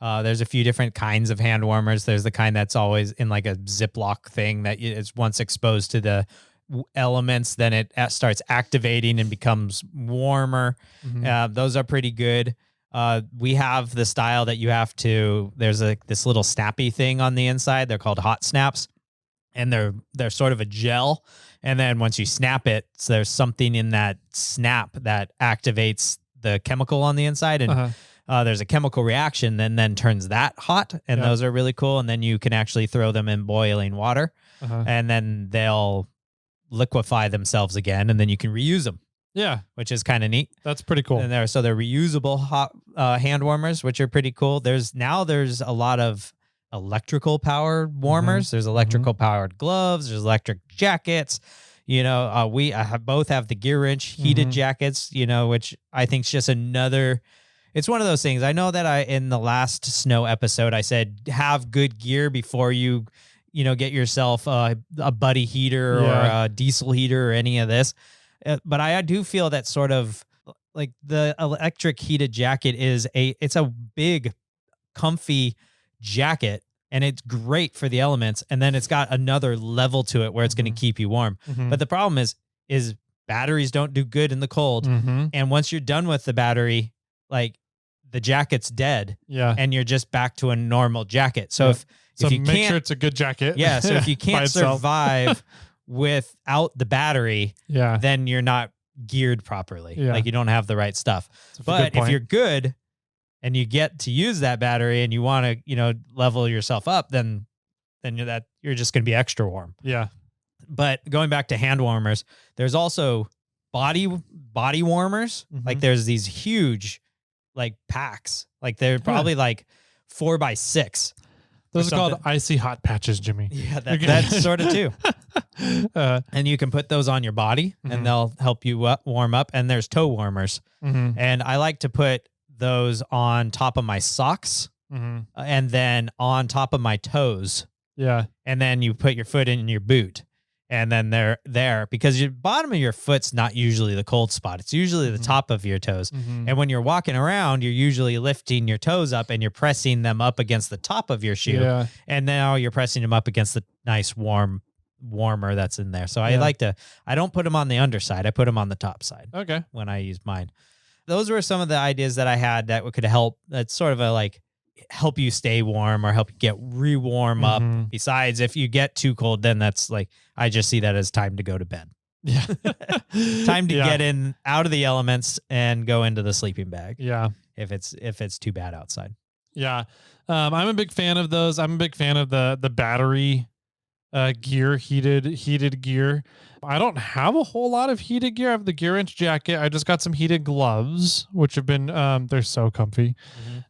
There's a few different kinds of hand warmers. There's the kind that's always in like a Ziploc thing that is once exposed to the elements, then it starts activating and becomes warmer. Those are pretty good. We have the style that you have to, there's this little snappy thing on the inside. They're called hot snaps, and they're sort of a gel. And then once you snap it, so there's something in that snap that activates the chemical on the inside, and there's a chemical reaction then turns that hot, and those are really cool. And then you can actually throw them in boiling water, and then they'll liquefy themselves again, and then you can reuse them. Yeah, which is kind of neat. That's pretty cool. And they're reusable hot hand warmers, which are pretty cool. There's a lot of electrical powered warmers. There's electrical powered gloves. There's electric jackets. We both have the Gear Wrench heated jackets. Which I think is just another. It's one of those things. I know that in the last snow episode, I said, have good gear before you get yourself a buddy heater or a diesel heater or any of this. But I do feel that sort of like the electric heated jacket it's a big, comfy jacket, and it's great for the elements. And then it's got another level to it where it's going to keep you warm. But the problem is batteries don't do good in the cold. And once you're done with the battery, like the jacket's dead, and you're just back to a normal jacket. So if you make sure it's a good jacket. Yeah. So if you can't survive without the battery, then you're not geared properly. Like you don't have the right stuff. But if you're good and you get to use that battery and you want to, level yourself up, then you're just going to be extra warm. Yeah. But going back to hand warmers, there's also body warmers. Like there's these huge packs. Like they're probably 4x6. Those are called icy hot patches, Jimmy. Yeah, that's sort of too. And you can put those on your body, and they'll help you warm up. And there's toe warmers. And I like to put those on top of my socks and then on top of my toes. Yeah. And then you put your foot in your boot. And then they're there because your bottom of your foot's not usually the cold spot. It's usually the top of your toes. And when you're walking around, you're usually lifting your toes up and you're pressing them up against the top of your shoe. Yeah. And now you're pressing them up against the nice warmer that's in there. So I don't put them on the underside. I put them on the top side. Okay. When I use mine. Those were some of the ideas that I had that could help. That's sort of a help you stay warm or help you get re-warm up. Besides, if you get too cold, then that's I just see that as time to go to bed. Yeah. Time to get in out of the elements and go into the sleeping bag. Yeah. If it's too bad outside. Yeah. I'm a big fan of those. I'm a big fan of the battery gear, heated gear. I don't have a whole lot of heated gear. I have the Gear Inch jacket. I just got some heated gloves, which have been they're so comfy.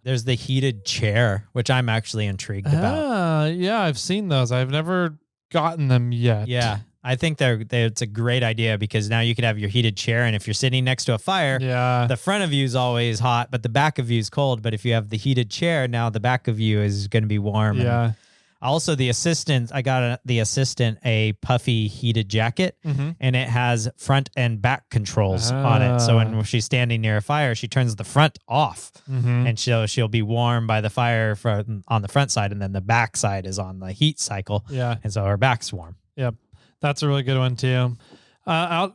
There's the heated chair, which I'm actually intrigued about. Yeah, I've seen those. I've never gotten them yet. Yeah. I think it's a great idea because now you could have your heated chair, and if you're sitting next to a fire, the front of you is always hot, but the back of you is cold. But if you have the heated chair, now the back of you is going to be warm. Yeah. And also, the assistant, I got the assistant a puffy heated jacket, and it has front and back controls on it. So when she's standing near a fire, she turns the front off, and she'll be warm by the fire on the front side, and then the back side is on the heat cycle. Yeah, and so her back's warm. Yep, that's a really good one too.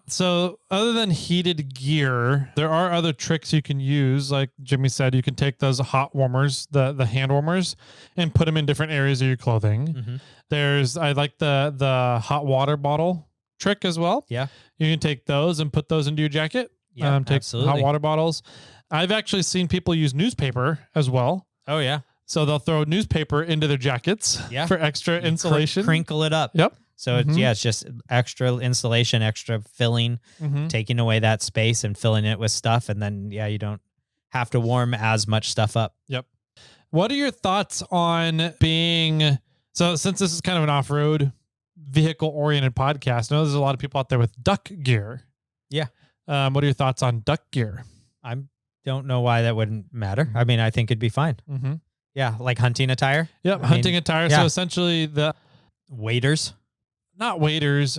So other than heated gear, there are other tricks you can use. Like Jimmy said, you can take those hot warmers, the hand warmers, and put them in different areas of your clothing. I like the hot water bottle trick as well. Yeah. You can take those and put those into your jacket. Yeah, take absolutely. hot water bottles. I've actually seen people use newspaper as well. Oh, yeah. So they'll throw newspaper into their jackets for extra insulation. Crinkle it up. Yep. So it's just extra insulation, extra filling, taking away that space and filling it with stuff. And then, you don't have to warm as much stuff up. Yep. What are your thoughts on so since this is kind of an off-road vehicle oriented podcast, I know there's a lot of people out there with duck gear. Yeah. What are your thoughts on duck gear? I don't know why that wouldn't matter. I mean, I think it'd be fine. Yeah. Like hunting attire. Yep. Hunting attire. Yeah. So essentially the waders. Not waders,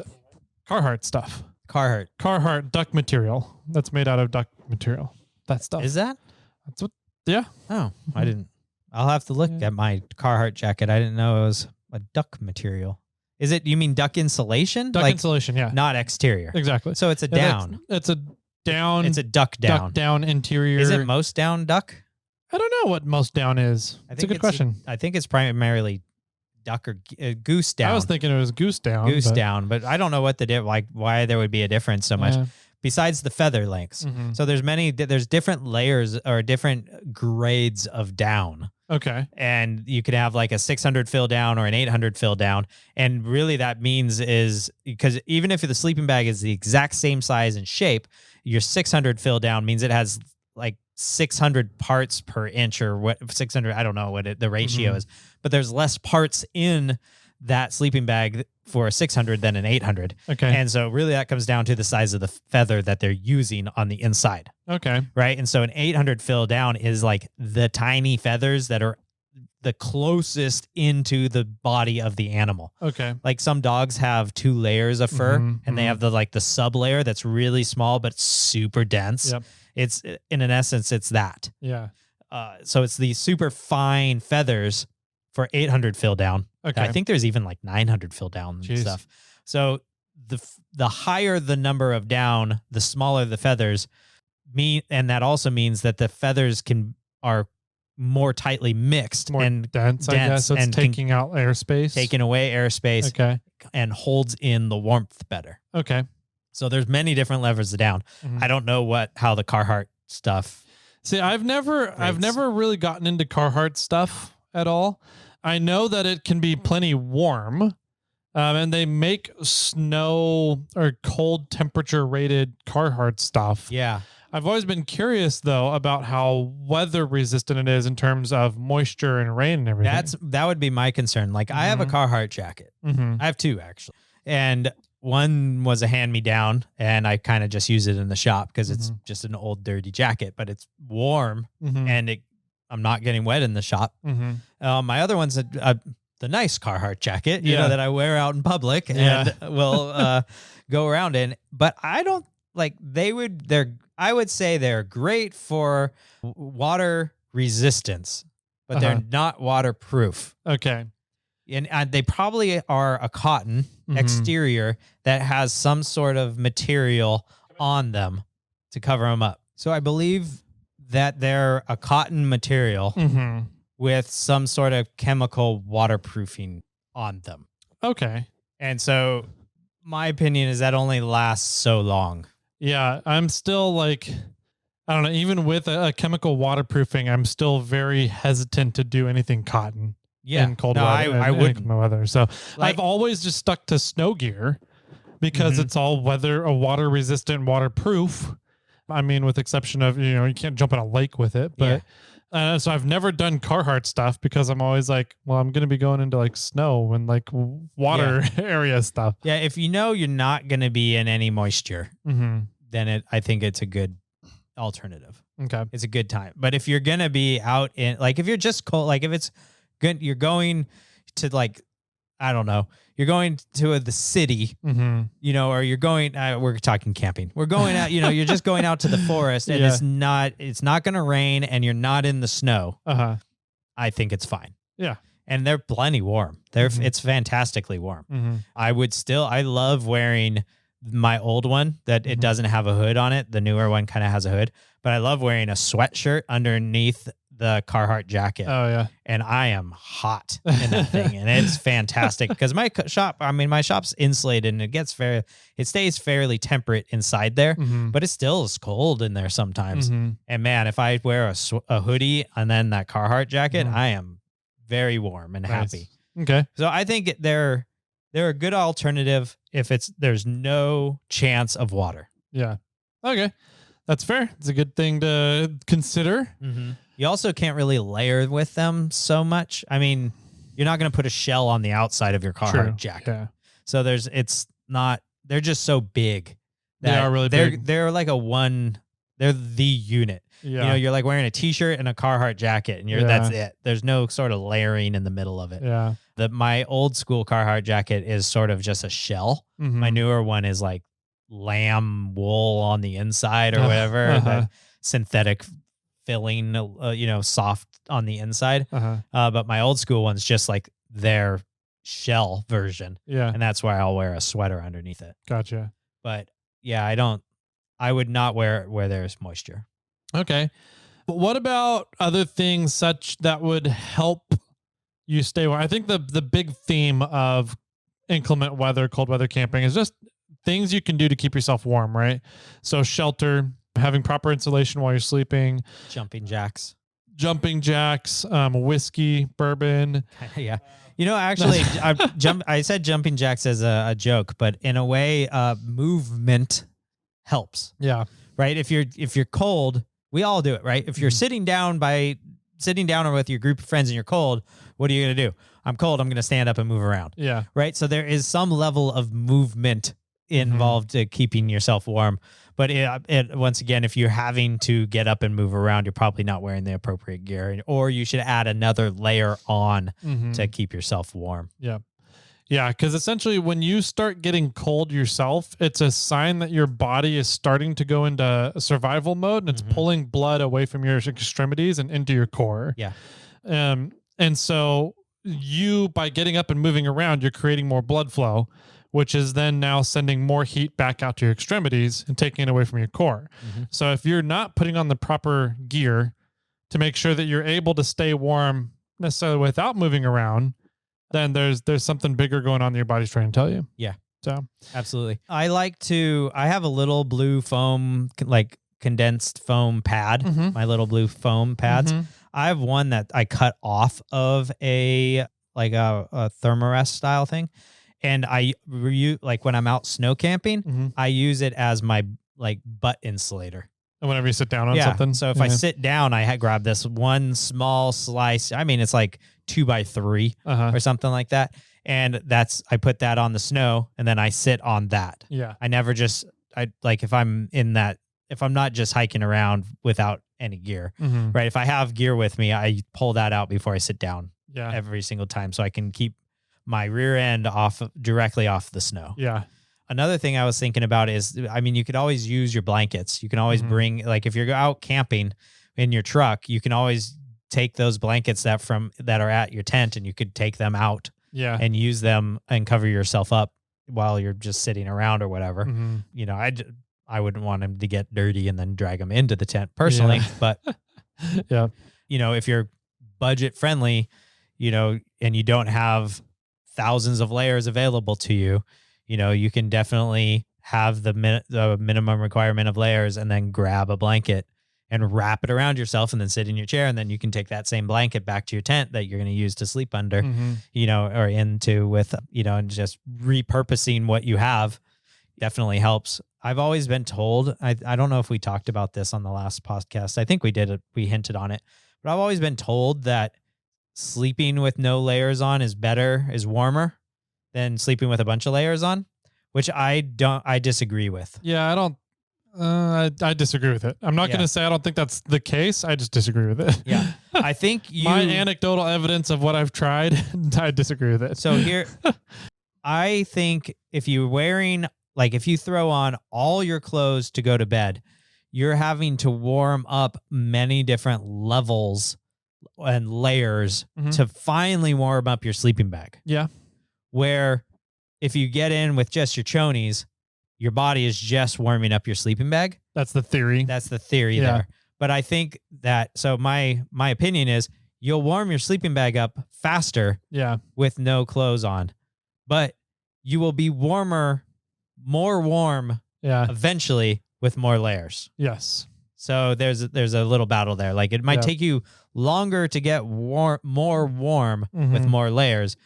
Carhartt stuff. Carhartt duck material that's made out of duck material. That stuff. Is that? That's what, yeah. Oh, I didn't. I'll have to look at my Carhartt jacket. I didn't know it was a duck material. Is it, you mean duck insulation? Duck insulation, yeah. Not exterior. Exactly. So it's a down. It's a down. It's a duck down. Duck down interior. Is it most down duck? I don't know what most down is. It's a good question. I think it's primarily duck or goose down. I was thinking it was goose down. Down, but I don't know what why there would be a difference so much besides the feather lengths. So there's different layers or different grades of down. Okay. And you could have like a 600 fill down or an 800 fill down. And really that means is because even if the sleeping bag is the exact same size and shape, your 600 fill down means it has like 600 parts per inch or what 600, I don't know what the ratio is, but there's less parts in that sleeping bag for a 600 than an 800. Okay. And so really that comes down to the size of the feather that they're using on the inside. Okay. Right. And so an 800 fill down is like the tiny feathers that are the closest into the body of the animal. Okay. Like some dogs have 2 layers of fur and they have the sub layer that's really small, but super dense. Yep. It's in an essence, it's that. Yeah. So it's these super fine feathers for 800 fill down. Okay. I think there's even like 900 fill down and stuff. So the higher the number of down, the smaller the feathers and that also means that the feathers are more tightly mixed and dense, I guess. So it's taking out airspace. Taking away airspace. Okay. And holds in the warmth better. Okay. So there's many different levers down. I don't know how the Carhartt stuff. See, I've never really gotten into Carhartt stuff at all. I know that it can be plenty warm, and they make snow or cold temperature rated Carhartt stuff. Yeah. I've always been curious though about how weather resistant it is in terms of moisture and rain and everything. That would be my concern. Like I have a Carhartt jacket. Mm-hmm. I have two actually. And one was a hand-me-down, and I kind of just use it in the shop because it's just an old dirty jacket, but it's warm and I'm not getting wet in the shop. My other one's the nice Carhartt jacket, you know, that I wear out in public and will go around in. But I don't like I would say they're great for water resistance, but they're not waterproof. Okay. And they probably are a cotton exterior that has some sort of material on them to cover them up. So I believe that they're a cotton material with some sort of chemical waterproofing on them. Okay. And so my opinion is that only lasts so long. Yeah, I'm still like, I don't know, even with a chemical waterproofing, I'm still very hesitant to do anything cotton. In cold weather. I wouldn't. Weather. So like, I've always just stuck to snow gear because it's all water resistant, waterproof. I mean, with exception of, you can't jump in a lake with it, but so I've never done Carhartt stuff because I'm always like, well, I'm going to be going into like snow and like water area stuff. Yeah. If you're not going to be in any moisture, then I think it's a good alternative. Okay. It's a good time. But if you're going to be out in, like, if you're just cold, like if it's good, you're going to like, I don't know, you're going to the city, or you're going, we're talking camping. We're going out, you're just going out to the forest and it's not going to rain and you're not in the snow. I think it's fine. Yeah. And they're plenty warm. It's fantastically warm. I love wearing my old one that it doesn't have a hood on it. The newer one kind of has a hood, but I love wearing a sweatshirt underneath the Carhartt jacket. Oh yeah. And I am hot in that thing. And it's fantastic because my shop's insulated and it stays fairly temperate inside there, but it still is cold in there sometimes. And man, if I wear a hoodie and then that Carhartt jacket, I am very warm and happy. Okay. So I think they're a good alternative if there's no chance of water. Yeah. Okay. That's fair. It's a good thing to consider. You also can't really layer with them so much. I mean, you're not going to put a shell on the outside of your Carhartt jacket. Yeah. So they're just so big. They are really big. They're like they're the unit. Yeah. You're like wearing a t-shirt and a Carhartt jacket and that's it. There's no sort of layering in the middle of it. Yeah. My old school Carhartt jacket is sort of just a shell. My newer one is like lamb wool on the inside or whatever, that synthetic filling, soft on the inside. But my old school one's just like their shell version. Yeah. And that's why I'll wear a sweater underneath it. Gotcha. But yeah, I would not wear it where there's moisture. Okay. But what about other things such that would help you stay warm? I think the big theme of inclement weather, cold weather camping is just things you can do to keep yourself warm, right? So shelter, having proper insulation while you're sleeping, jumping jacks, whiskey, bourbon. Yeah. Actually, I said jumping jacks as a joke, but in a way, movement helps. Yeah. Right. If you're cold, we all do it, right? If you're sitting down or with your group of friends and you're cold, what are you going to do? I'm cold. I'm going to stand up and move around. Yeah. Right. So there is some level of movement involved to keeping yourself warm. But once again, if you're having to get up and move around, you're probably not wearing the appropriate gear, or you should add another layer on to keep yourself warm. Yeah. Yeah. Because essentially when you start getting cold yourself, it's a sign that your body is starting to go into survival mode and it's pulling blood away from your extremities and into your core. Yeah. And so by getting up and moving around, you're creating more blood flow, which is then now sending more heat back out to your extremities and taking it away from your core. So if you're not putting on the proper gear to make sure that you're able to stay warm necessarily without moving around, then there's something bigger going on that your body's trying to tell you. Yeah. So absolutely. I have a little blue foam, like condensed foam pad, my little blue foam pads. I have one that I cut off of a thermarest style thing. And like when I'm out snow camping, I use it as my like butt insulator. And whenever you sit down on something. So if I sit down, I grab this one small slice. I mean, it's like 2x3 or something like that. And I put that on the snow and then I sit on that. Yeah. I never just, if I'm not just hiking around without any gear, right? If I have gear with me, I pull that out before I sit down every single time so I can keep my rear end directly off the snow. Yeah. Another thing I was thinking about is, I mean, you could always use your blankets. You can always bring, like if you're out camping in your truck, you can always take those blankets that are at your tent and you could take them out and use them and cover yourself up while you're just sitting around or whatever. You know, I wouldn't want them to get dirty and then drag them into the tent personally, but you know, if you're budget friendly, you know, and you don't have thousands of layers available to you, you know, you can definitely have the minimum requirement of layers and then grab a blanket and wrap it around yourself and then sit in your chair. And then you can take that same blanket back to your tent that you're going to use to sleep under, you know, or into with, you know, and just repurposing what you have definitely helps. I've always been told, I don't know if we talked about this on the last podcast. I think we did. We hinted on it, but I've always been told that sleeping with no layers on is warmer than sleeping with a bunch of layers on, which I disagree with. Yeah, I disagree with it. I'm not going to say I don't think that's the case. I just disagree with it. Yeah. I think my anecdotal evidence of what I've tried, I disagree with it. So here, I think if you're wearing, like if you throw on all your clothes to go to bed, you're having to warm up many different levels and layers to finally warm up your sleeping bag. Yeah. Where if you get in with just your chonies, your body is just warming up your sleeping bag. That's the theory. That's the theory there. But I think that, so my opinion is you'll warm your sleeping bag up faster with no clothes on, but you will be more warm eventually with more layers. Yes. So there's a little battle there. Like it might take you longer to get more warm with more layers,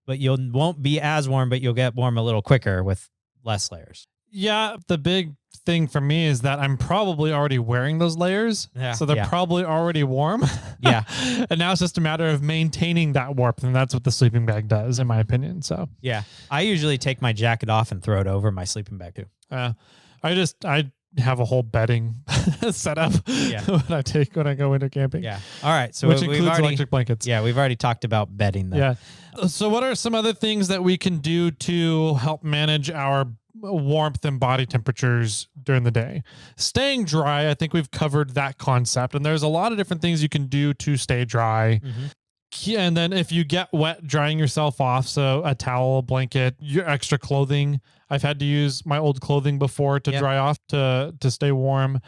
but won't be as warm, but you'll get warm a little quicker with less layers. Yeah. The big thing for me is that I'm probably already wearing those layers. Yeah. So they're probably already warm. Yeah. And now it's just a matter of maintaining that warmth. And that's what the sleeping bag does, in my opinion. So yeah, I usually take my jacket off and throw it over my sleeping bag too. I have a whole bedding setup when I go winter camping. Yeah. All right. So which includes electric blankets. Yeah. We've already talked about bedding though. Yeah. So what are some other things that we can do to help manage our warmth and body temperatures during the day? Staying dry. I think we've covered that concept, and there's a lot of different things you can do to stay dry. And then if you get wet, drying yourself off. So a towel, blanket, your extra clothing. I've had to use my old clothing before to dry off to stay warm.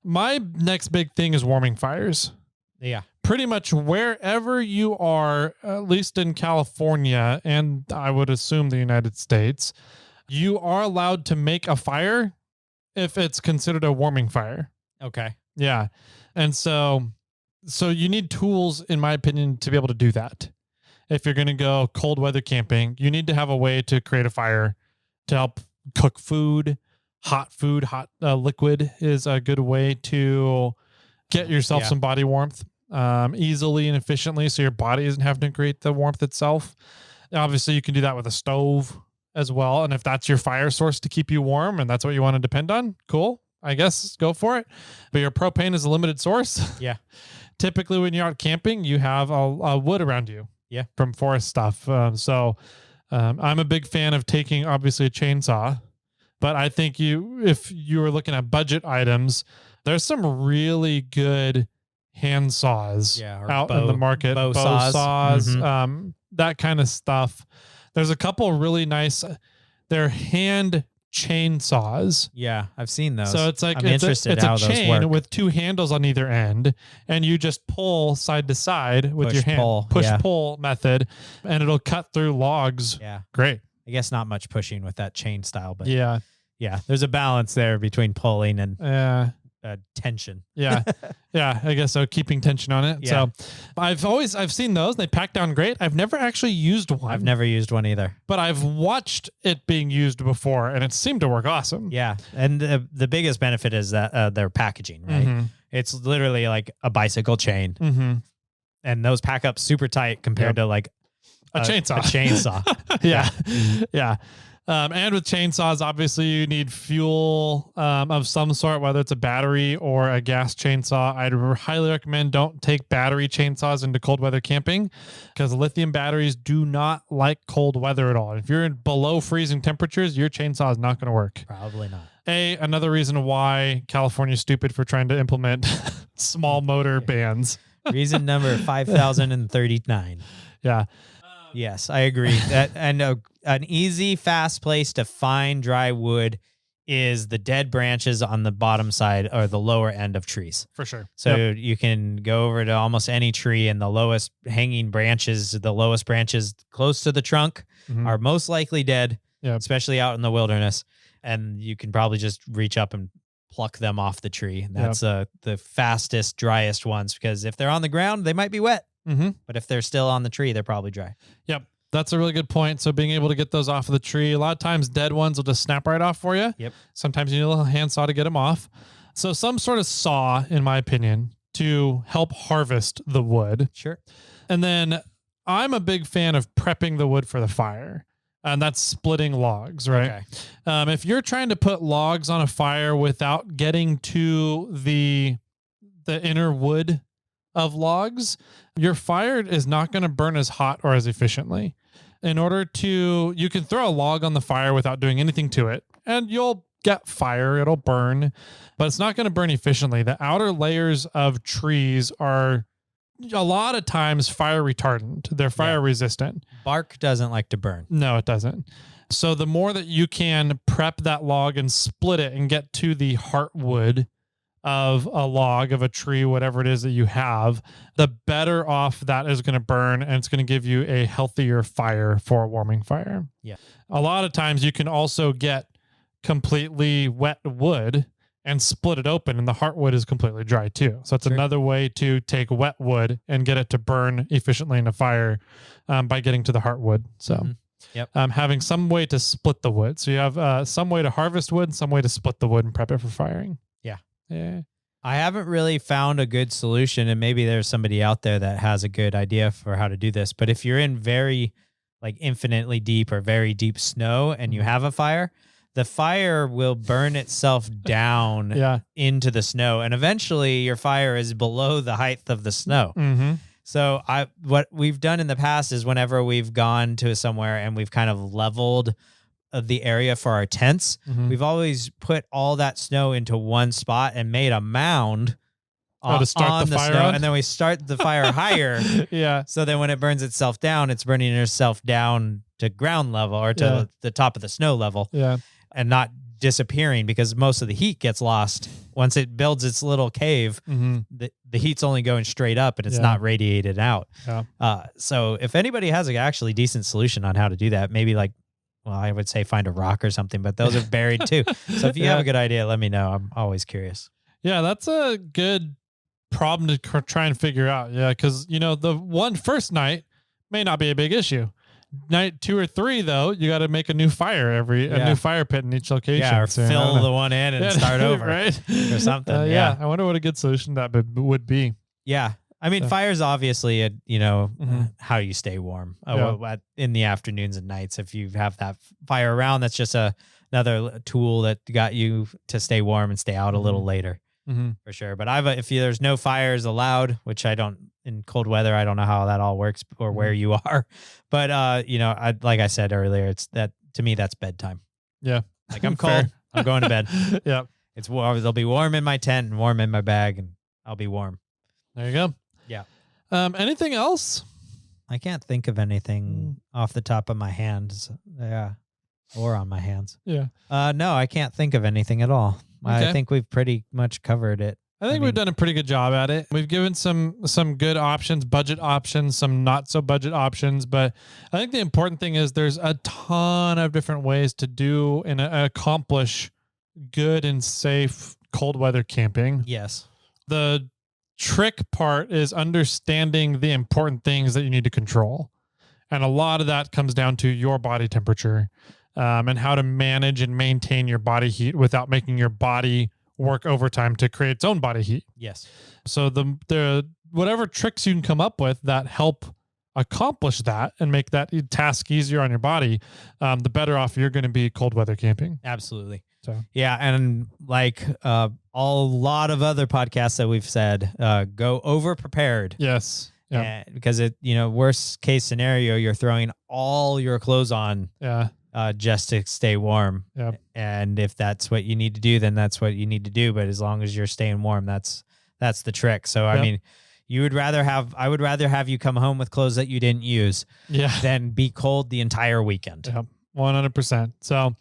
My next big thing is warming fires. Yeah. Pretty much wherever you are, at least in California, and I would assume the United States, you are allowed to make a fire if it's considered a warming fire. Okay. Yeah. And so you need tools, in my opinion, to be able to do that. If you're going to go cold weather camping, you need to have a way to create a fire to help cook food. Hot liquid is a good way to get yourself some body warmth easily and efficiently, so your body isn't having to create the warmth itself. Obviously, you can do that with a stove as well. And if that's your fire source to keep you warm and that's what you want to depend on, cool. I guess go for it. But your propane is a limited source. Yeah. Typically, when you're out camping, you have a wood around you. Yeah. From forest stuff. I'm a big fan of taking, obviously, a chainsaw. But I think if you were looking at budget items, there's some really good hand saws out in the market. Bow saws. That kind of stuff. There's a couple really nice, they're hand chainsaws. Yeah, I've seen those. So it's like I'm interested it's how a those chain work. with two handles on either end, and you just pull side to side with your hand. Pull method, and it'll cut through logs. Yeah. Great. I guess not much pushing with that chain style, but yeah, there's a balance there between pulling and tension. Yeah. Yeah. I guess so. Keeping tension on it. Yeah. So I've seen those. They pack down great. I've never actually used one. I've never used one either. But I've watched it being used before and it seemed to work awesome. Yeah. And the biggest benefit is that their packaging, right? Mm-hmm. It's literally like a bicycle chain. Mm-hmm. And those pack up super tight compared to like a chainsaw. A chainsaw. Yeah. Yeah. And with chainsaws, obviously you need fuel of some sort, whether it's a battery or a gas chainsaw. I'd highly recommend don't take battery chainsaws into cold weather camping because lithium batteries do not like cold weather at all. If you're in below freezing temperatures, your chainsaw is not going to work. Probably not. Another reason why California's stupid for trying to implement small motor bans. Reason number 5039. Yeah. Yes, I agree. An easy, fast place to find dry wood is the dead branches on the bottom side or the lower end of trees. For sure. So you can go over to almost any tree and the lowest hanging branches, the lowest branches close to the trunk are most likely dead, especially out in the wilderness. And you can probably just reach up and pluck them off the tree. And that's the fastest, driest ones because if they're on the ground, they might be wet. But if they're still on the tree, they're probably dry. Yep. That's a really good point. So being able to get those off of the tree, a lot of times dead ones will just snap right off for you. Yep. Sometimes you need a little handsaw to get them off. So some sort of saw, in my opinion, to help harvest the wood. Sure. And then I'm a big fan of prepping the wood for the fire. And that's splitting logs, right? Okay. If you're trying to put logs on a fire without getting to the inner wood of logs, your fire is not going to burn as hot or as efficiently. You can throw a log on the fire without doing anything to it, and you'll get fire. It'll burn, but it's not going to burn efficiently. The outer layers of trees are a lot of times fire retardant. They're fire resistant. Bark doesn't like to burn. No, it doesn't. So the more that you can prep that log and split it and get to the heartwood of a log of a tree, whatever it is that you have, the better off that is going to burn, and it's going to give you a healthier fire for a warming fire. Yeah. A lot of times you can also get completely wet wood and split it open, and the heartwood is completely dry too. So it's another way to take wet wood and get it to burn efficiently in a fire by getting to the heartwood. So having some way to split the wood. So you have some way to harvest wood, some way to split the wood and prep it for firing. Yeah. I haven't really found a good solution, and maybe there's somebody out there that has a good idea for how to do this. But if you're in very infinitely deep or very deep snow and you have a fire, the fire will burn itself down into the snow. And eventually your fire is below the height of the snow. So what we've done in the past is whenever we've gone to somewhere and we've kind of leveled the area for our tents, we've always put all that snow into one spot and made a mound to start on the fire snow, on? and then we start the fire higher. So then when it burns itself down, it's burning itself down to ground level or to the top of the snow level. And not disappearing because most of the heat gets lost once it builds its little cave. The heat's only going straight up and it's not radiated out. So if anybody has an actually decent solution on how to do that, maybe I would say find a rock or something, but those are buried too. So if you have a good idea, let me know. I'm always curious. Yeah, that's a good problem to try and figure out. Yeah, because, the first night may not be a big issue. Night 2 or 3, though, you got to make a new fire a new fire pit in each location. Yeah, or fill the one in and start over. Right? Or something. I wonder what a good solution that would be. Yeah. I mean, fire's obviously, how you stay warm in the afternoons and nights. If you have that fire around, that's just another tool that got you to stay warm and stay out a little later, for sure. But if there's no fires allowed, which I don't, in cold weather, I don't know how that all works or where you are. But, like I said earlier, to me, that's bedtime. Yeah. I'm cold. I'm going to bed. Yeah. It's warm. They'll be warm in my tent and warm in my bag, and I'll be warm. There you go. Yeah. Anything else? I can't think of anything off the top of my hands. Yeah. Or on my hands. Yeah. No, I can't think of anything at all. Okay. I think we've pretty much covered it. I think we've done a pretty good job at it. We've given some good options, budget options, some not so budget options, but I think the important thing is there's a ton of different ways to do and accomplish good and safe cold weather camping. Yes. The trick part is understanding the important things that you need to control. And a lot of that comes down to your body temperature, and how to manage and maintain your body heat without making your body work overtime to create its own body heat. Yes. So the whatever tricks you can come up with that help accomplish that and make that task easier on your body, the better off you're going to be cold weather camping. Absolutely. So yeah, and like a lot of other podcasts that we've said, go over prepared. Yes. Yeah. Because worst case scenario, you're throwing all your clothes on. Yeah. Just to stay warm. Yeah. And if that's what you need to do, then that's what you need to do. But as long as you're staying warm, that's the trick. So, I mean, I would rather have you come home with clothes that you didn't use than be cold the entire weekend. Yeah. 100%. So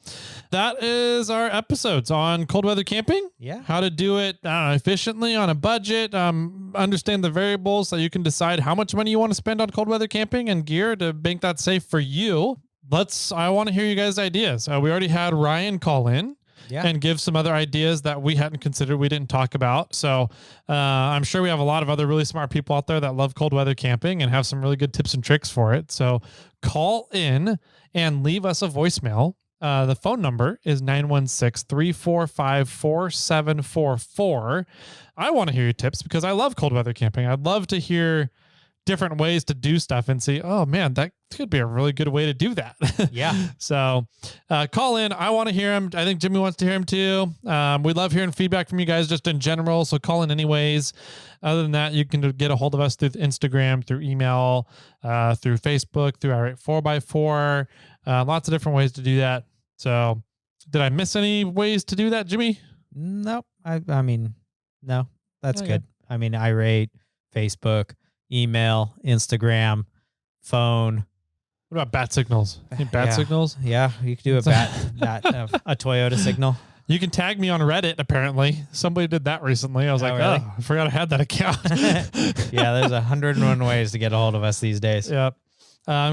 that is our episodes on cold weather camping. Yeah. How to do it efficiently on a budget. Understand the variables so you can decide how much money you want to spend on cold weather camping and gear to make that safe for you. I want to hear you guys' ideas. We already had Ryan call in and give some other ideas that we hadn't considered, we didn't talk about. So I'm sure we have a lot of other really smart people out there that love cold weather camping and have some really good tips and tricks for it. So call in and leave us a voicemail. The phone number is 916-345-4744. I want to hear your tips because I love cold weather camping. I'd love to hear different ways to do stuff and see, oh man, that could be a really good way to do that. Yeah. So call in. I want to hear him. I think Jimmy wants to hear him too. We love hearing feedback from you guys just in general. So call in anyways. Other than that, you can get a hold of us through Instagram, through email, through Facebook, through our 4x4. Lots of different ways to do that. So did I miss any ways to do that, Jimmy? Nope. I mean, no, that's good. I mean, I rate Facebook, email, Instagram, phone. What about bat signals? Any bat signals? Yeah, you could do a a Toyota signal. You can tag me on Reddit, apparently. Somebody did that recently. I was like, really? oh, I forgot I had that account. Yeah, there's 101 ways to get a hold of us these days. Yep.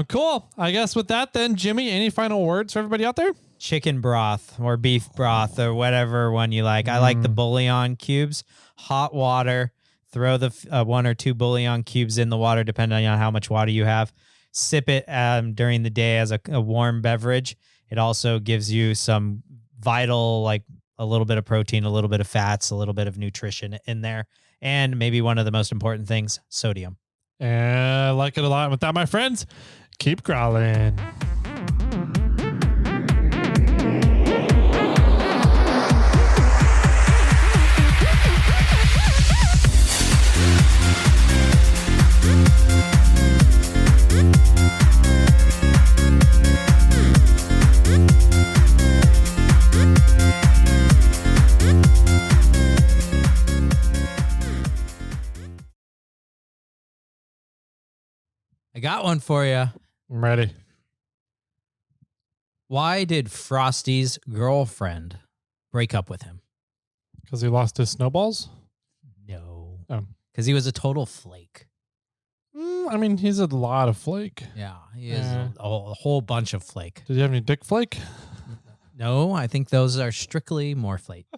Cool. I guess with that then, Jimmy, any final words for everybody out there? Chicken broth or beef broth or whatever one you like. I like the bouillon cubes, hot water. Throw the 1 or 2 bouillon cubes in the water, depending on how much water you have. Sip it during the day as a warm beverage. It also gives you some vital, like a little bit of protein, a little bit of fats, a little bit of nutrition in there. And maybe one of the most important things, sodium. I like it a lot. With that, my friends, keep growling. I got one for you. I'm ready. Why did Frosty's girlfriend break up with him? Because he lost his snowballs? No. Oh. Because he was a total flake. I mean, he's a lot of flake. Yeah, he is a whole bunch of flake. Did you have any dick flake? No, I think those are strictly more flake.